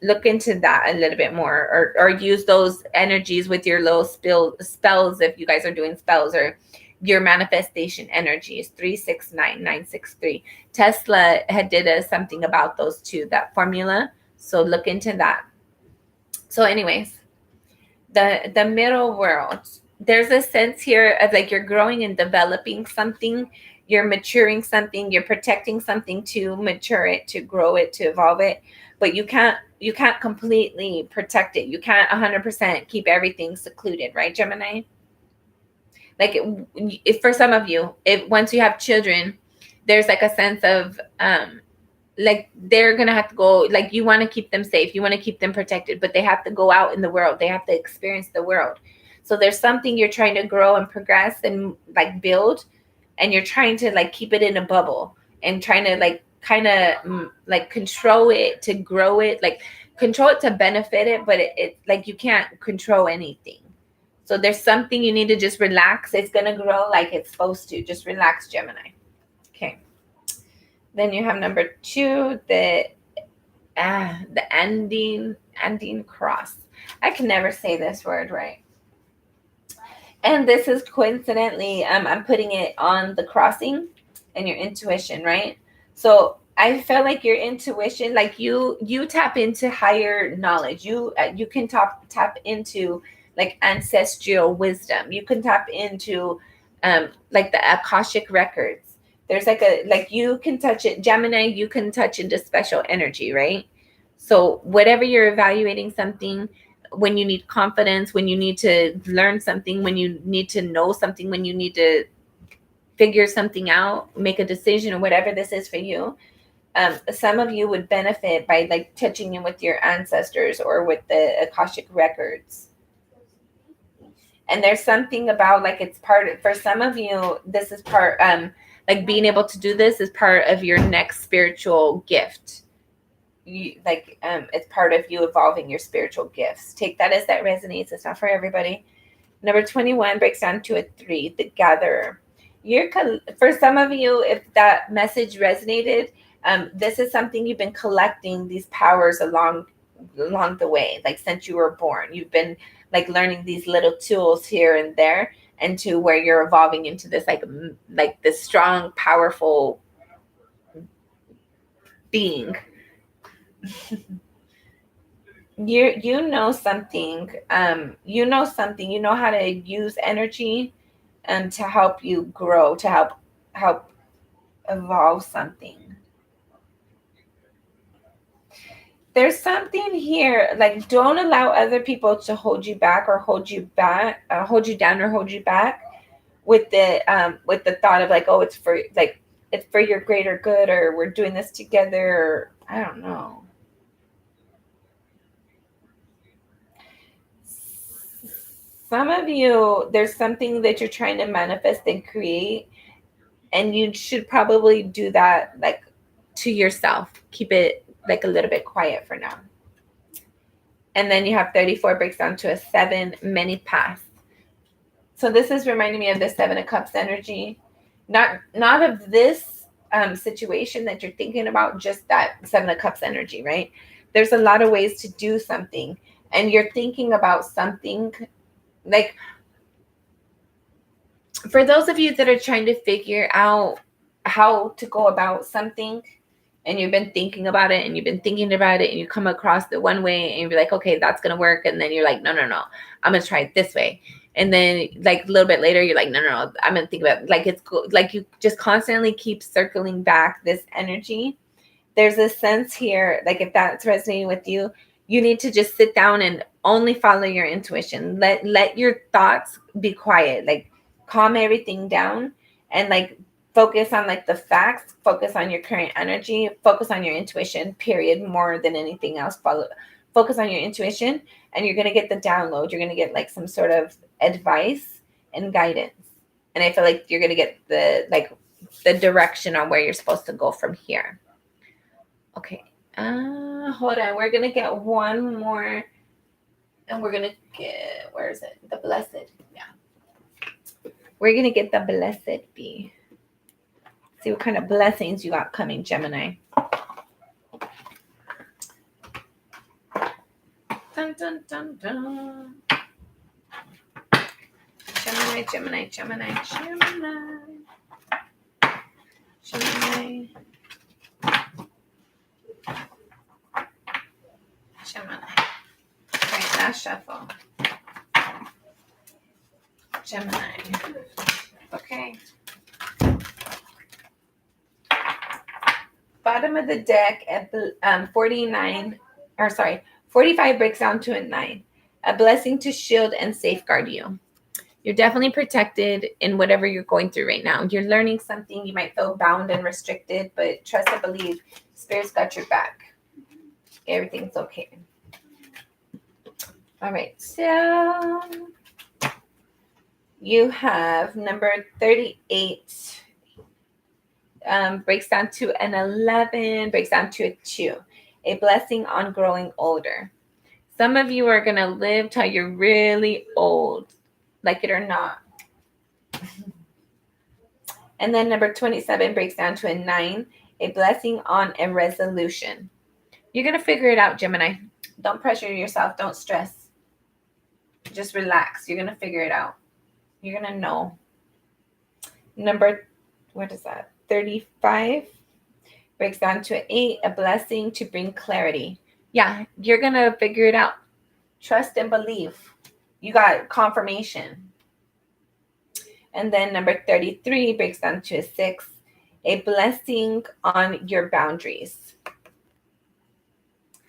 look into that a little bit more, or use those energies with your little spells if you guys are doing spells, or your manifestation energies. 3, 6, 9, 9, 6, 3. Tesla had did something about those two, that formula. So look into that. So anyways, the middle world, there's a sense here of like you're growing and developing something, you're maturing something, you're protecting something to mature it, to grow it, to evolve it, but you can't completely protect it. You can't 100% keep everything secluded, right, Gemini? Like if for some of you, if once you have children, there's like a sense of like they're gonna have to go, like you want to keep them safe, you want to keep them protected, but they have to go out in the world, they have to experience the world. So there's something you're trying to grow and progress and like build, and you're trying to like keep it in a bubble and trying to like kind of like control it to grow it, like control it to benefit it, but it like you can't control anything. So there's something you need to just relax. It's gonna grow like it's supposed to. Just relax, Gemini. Okay. Then you have number 2, the Andine cross. I can never say this word right. And this is coincidentally, I'm putting it on the crossing and your intuition, right? So I felt like your intuition, like you tap into higher knowledge. You can tap into like ancestral wisdom. You can tap into like the Akashic records. There's like you can touch it, Gemini, you can touch into special energy, right? So whatever you're evaluating something, when you need confidence, when you need to learn something, when you need to know something, when you need to figure something out, make a decision, or whatever this is for you, some of you would benefit by like touching in with your ancestors or with the Akashic records. And there's something about like it's part, for some of you, this is part, like being able to do this is part of your next spiritual gift. It's part of you evolving your spiritual gifts. Take that as that resonates. It's not for everybody. Number 21 breaks down to a 3, the gatherer. For some of you, if that message resonated, this is something you've been collecting these powers along the way, like since you were born. You've been like learning these little tools here and there, and to where you're evolving into this like this strong, powerful being. You know something. You know something. You know how to use energy to help you grow, to help evolve something. There's something here, like don't allow other people to hold you back or hold you down or hold you back with the thought of like, oh, it's for your greater good, or we're doing this together, or I don't know. Some of you, there's something that you're trying to manifest and create, and you should probably do that like to yourself. Keep it like a little bit quiet for now. And then you have 34 breaks down to a 7, many paths. So this is reminding me of the 7 of Cups energy. Not of this situation that you're thinking about, just that Seven of Cups energy, right? There's a lot of ways to do something, and you're thinking about something like, for those of you that are trying to figure out how to go about something, and you've been thinking about it and you've been thinking about it, and you come across the one way and you're like, okay, that's gonna work, and then you're like, no, I'm gonna try it this way, and then like a little bit later you're like, no, I'm gonna think about it. Like, it's like you just constantly keep circling back this energy. There's a sense here, like if that's resonating with you, you need to just sit down and only follow your intuition. Let your thoughts be quiet, like calm everything down, and like focus on like the facts, focus on your current energy, focus on your intuition, period, more than anything else. Focus on your intuition, and you're going to get the download. You're going to get like some sort of advice and guidance. And I feel like you're going to get the direction on where you're supposed to go from here. Okay. Hold on. We're gonna get one more, and we're gonna get, where is it? The Blessed. Yeah. We're gonna get the Blessed Bee. See what kind of blessings you got coming, Gemini. Dun dun dun dun. Gemini, Gemini, Gemini, Gemini. Gemini. Gemini. Okay, last shuffle. Gemini. Okay. Bottom of the deck at 49, or sorry, 45 breaks down to a 9. A blessing to shield and safeguard you. You're definitely protected in whatever you're going through right now. You're learning something. You might feel bound and restricted, but trust and believe Spirit's got your back. Everything's okay. All right, so you have number 38, breaks down to an 11, breaks down to a 2. A blessing on growing older. Some of you are going to live till you're really old, like it or not. And then number 27 breaks down to a 9, a blessing on a resolution. You're going to figure it out, Gemini. Don't pressure yourself. Don't stress. Just relax. You're going to figure it out. You're going to know. Number, what is that? 35 breaks down to an 8, a blessing to bring clarity. Yeah, you're going to figure it out. Trust and believe. You got confirmation. And then number 33 breaks down to a 6, a blessing on your boundaries.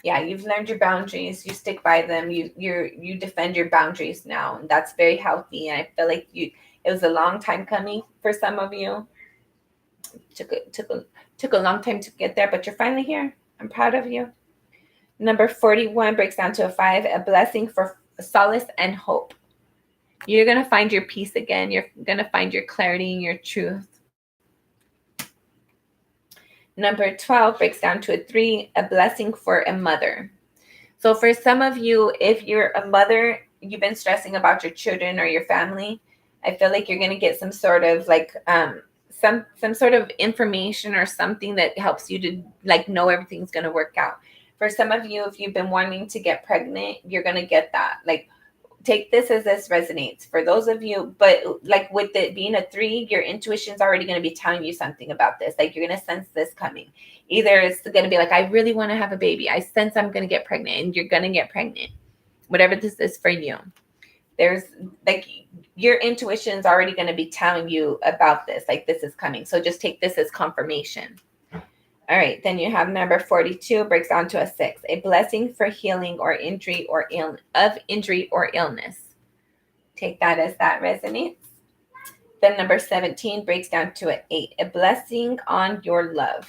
Yeah, you've learned your boundaries. You stick by them. You defend your boundaries now, and that's very healthy. And I feel like it was a long time coming for some of you. Took a long time to get there, but you're finally here. I'm proud of you. Number 41 breaks down to a 5, a blessing for solace and hope. You're going to find your peace again. You're going to find your clarity and your truth. Number 12 breaks down to a 3, a blessing for a mother. So for some of you, if you're a mother, you've been stressing about your children or your family, I feel like you're going to get some sort of like some sort of information or something that helps you to like know everything's going to work out. For some of you, if you've been wanting to get pregnant, you're going to get that. Like, take this as this resonates. For those of you, but like with it being a 3, your intuition's already going to be telling you something about this. Like, you're going to sense this coming. Either it's going to be like, I really want to have a baby. I sense I'm going to get pregnant, and you're going to get pregnant. Whatever this is for you. There's like, your intuition's already going to be telling you about this. Like, this is coming. So just take this as confirmation. All right, then you have number 42 breaks down to a 6, a blessing for healing or injury or illness. Take that as that resonates. Then number 17 breaks down to an 8, a blessing on your love.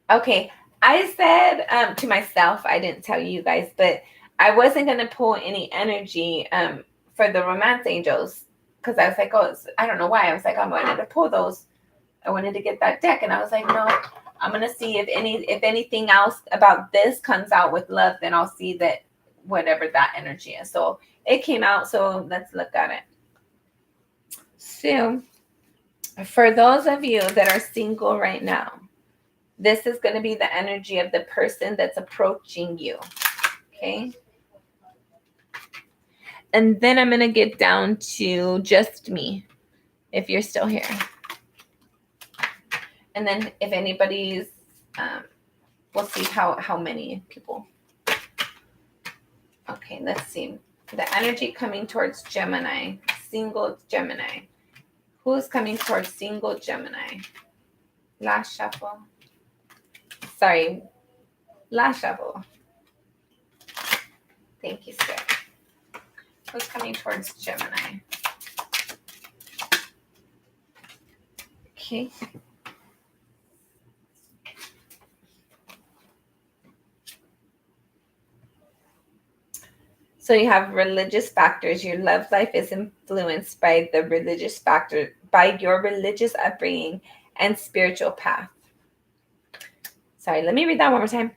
Okay, I said to myself, I didn't tell you guys, but I wasn't going to pull any energy for the romance angels, because I was like, oh, I don't know why. I was like, I'm going to pull those. I wanted to get that deck, and I was like, no, I'm going to see if anything else about this comes out with love, then I'll see that whatever that energy is. So it came out, so let's look at it. So For those of you that are single right now, this is going to be the energy of the person that's approaching you. Okay. And then I'm going to get down to just me, if you're still here. And then if anybody's, we'll see how many people. Okay, let's see. The energy coming towards Gemini, single Gemini. Who's coming towards single Gemini? Last shuffle. Sorry, last shuffle. Thank you, Spirit. Who's coming towards Gemini? Okay. So you have religious factors. Your love life is influenced by the religious factor, by your religious upbringing and spiritual path. Sorry, let me read that one more time.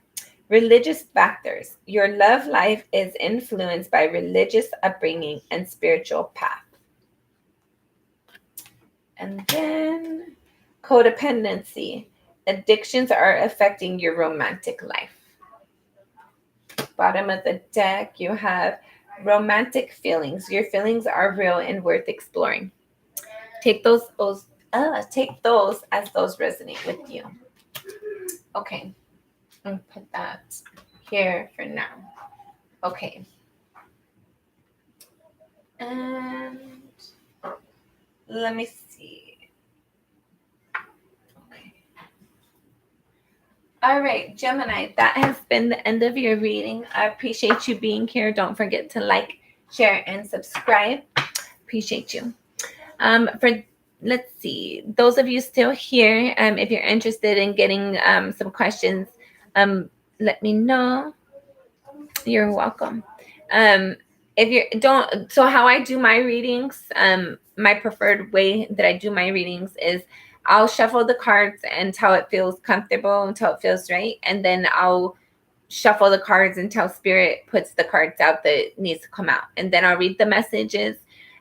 Religious factors. Your love life is influenced by religious upbringing and spiritual path. And then codependency. Addictions are affecting your romantic life. Bottom of the deck, you have romantic feelings. Your feelings are real and worth exploring. Take those as those resonate with you. Okay, I'll put that here for now. Okay. And let me see. Okay. All right, Gemini, that has been the end of your reading. I appreciate you being here. Don't forget to like, share, and subscribe. Appreciate you. Let's see, those of you still here, if you're interested in getting some questions, let me know. You're welcome. If you don't, so how I do my readings, my preferred way that I do my readings is I'll shuffle the cards until it feels comfortable, until it feels right, and then I'll shuffle the cards until Spirit puts the cards out that needs to come out, and then I'll read the messages.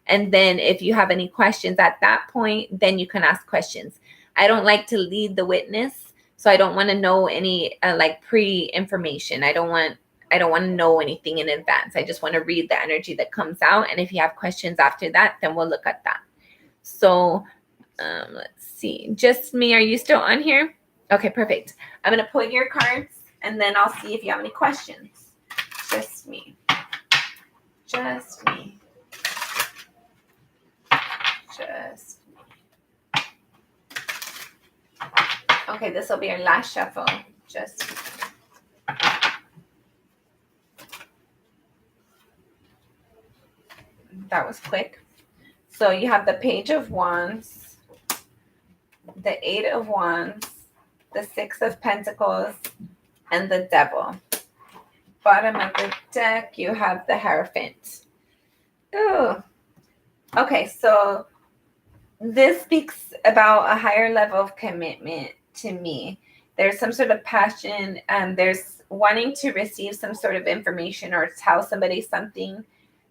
And then if you have any questions at that point, then you can ask questions. I don't like to lead the witness, so I don't want to know any like pre-information. I don't want to know anything in advance. I just want to read the energy that comes out. And if you have questions after that, then we'll look at that. So let's see. Just me, are you still on here? Okay, perfect. I'm going to pull your cards and then I'll see if you have any questions. Just me. Just me. Just me. Okay, this will be our last shuffle. Just that was quick. So you have the Page of Wands, the Eight of Wands, the Six of Pentacles, and the Devil. Bottom of the deck, you have the Hierophant. Ooh. Okay, so this speaks about a higher level of commitment to me. There's some sort of passion, there's wanting to receive some sort of information or tell somebody something,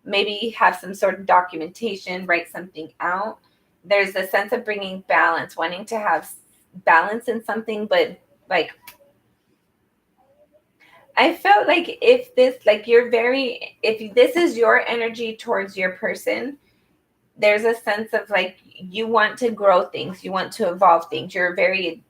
maybe have some sort of documentation, write something out. There's a sense of bringing balance, wanting to have balance in something, but like, I felt like if this is your energy towards your person, there's a sense of like you want to grow things, you want to evolve things. You're very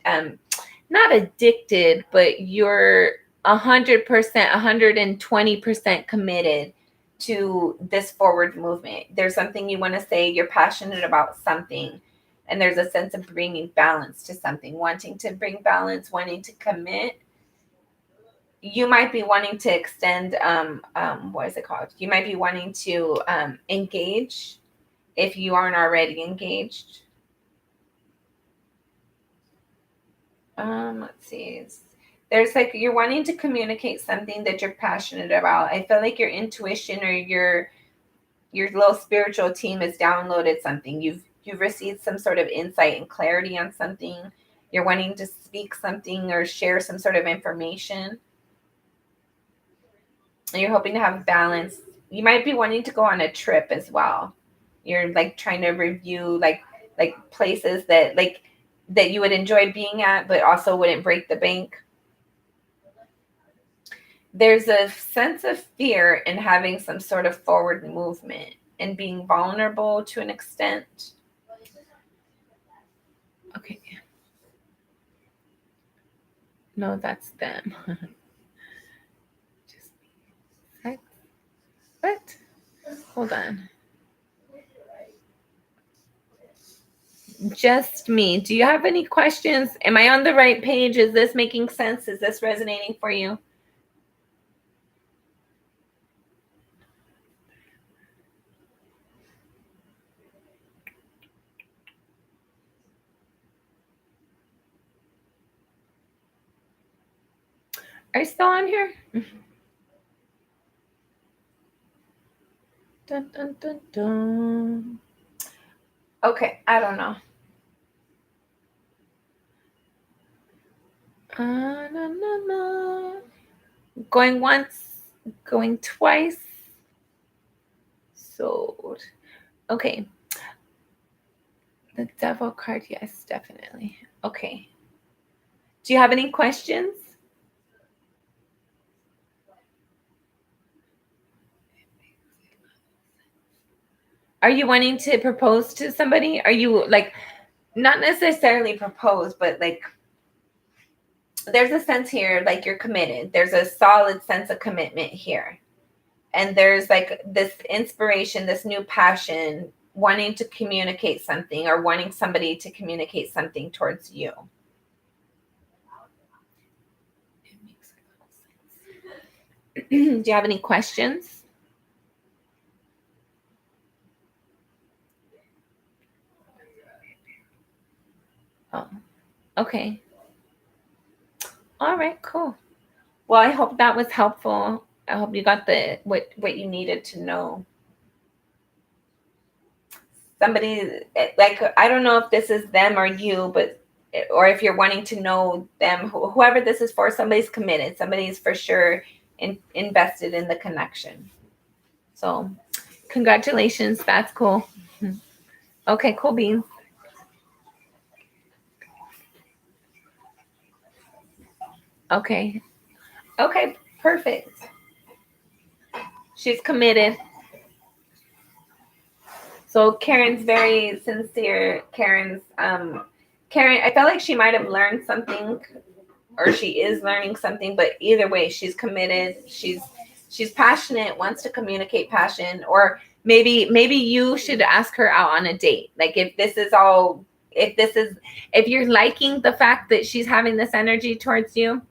not addicted, but you're 100%, 120% committed to this forward movement. There's something you want to say, you're passionate about something, and there's a sense of bringing balance to something, wanting to bring balance, wanting to commit. You might be wanting to extend what is it called? You might be wanting to engage if you aren't already engaged. Let's see. There's like you're wanting to communicate something that you're passionate about. I feel like your intuition or your little spiritual team has downloaded something. You've received some sort of insight and clarity on something. You're wanting to speak something or share some sort of information. And you're hoping to have balance. You might be wanting to go on a trip as well. You're like trying to review like like places that that you would enjoy being at, but also wouldn't break the bank. There's a sense of fear in having some sort of forward movement and being vulnerable to an extent. Okay. No, that's them. Just what? Hold on. Just me. Do you have any questions? Am I on the right page? Is this making sense? Is this resonating for you? Are you still on here? Dun, dun, dun, dun. Okay, I don't know. Na, na, na. Going once, going twice. Sold. Okay. The devil card, yes, definitely. Okay. Do you have any questions? Are you wanting to propose to somebody? Are you like, not necessarily propose, but like, there's a sense here, like you're committed. There's a solid sense of commitment here. And there's like this inspiration, this new passion, wanting to communicate something or wanting somebody to communicate something towards you. It makes a lot of sense. Do you have any questions? Oh, okay. All right, cool. Well, I hope that was helpful. I hope you got the what you needed to know. Somebody, like, I don't know if this is them or you, but or if you're wanting to know them, whoever this is for, somebody's committed. Somebody's for sure invested in the connection. So, congratulations. That's cool. Okay, cool beans. Okay. Okay, perfect. She's committed. So Karen's very sincere. Karen, I felt like she might have learned something, or she is learning something, but either way, she's committed. She's passionate, wants to communicate passion, or maybe you should ask her out on a date. Like if you're liking the fact that she's having this energy towards you,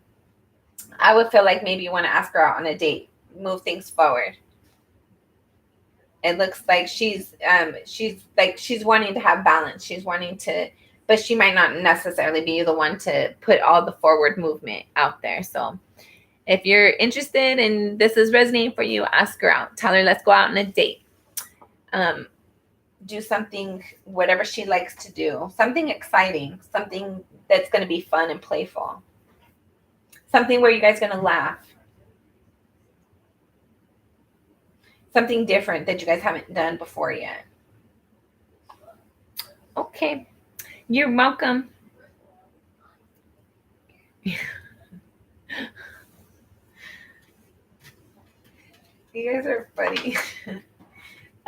I would feel like maybe you want to ask her out on a date, move things forward. It looks like she's wanting to have balance. She's wanting to, but she might not necessarily be the one to put all the forward movement out there. So if you're interested and this is resonating for you, ask her out. Tell her, let's go out on a date. Do something, whatever she likes to do, something exciting, something that's going to be fun and playful, something where you guys are going to laugh, something different that you guys haven't done before yet. Okay. You're welcome. You guys are funny.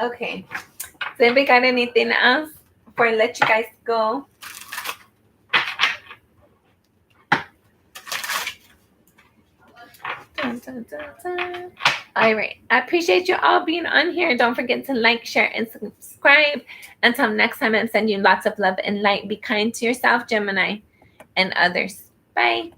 Okay. So anybody got anything else before I let you guys go? Dun, dun, dun, dun. All right. I appreciate you all being on here. Don't forget to like, share, and subscribe. Until next time, I'm sending you lots of love and light. Be kind to yourself, Gemini, and others. Bye.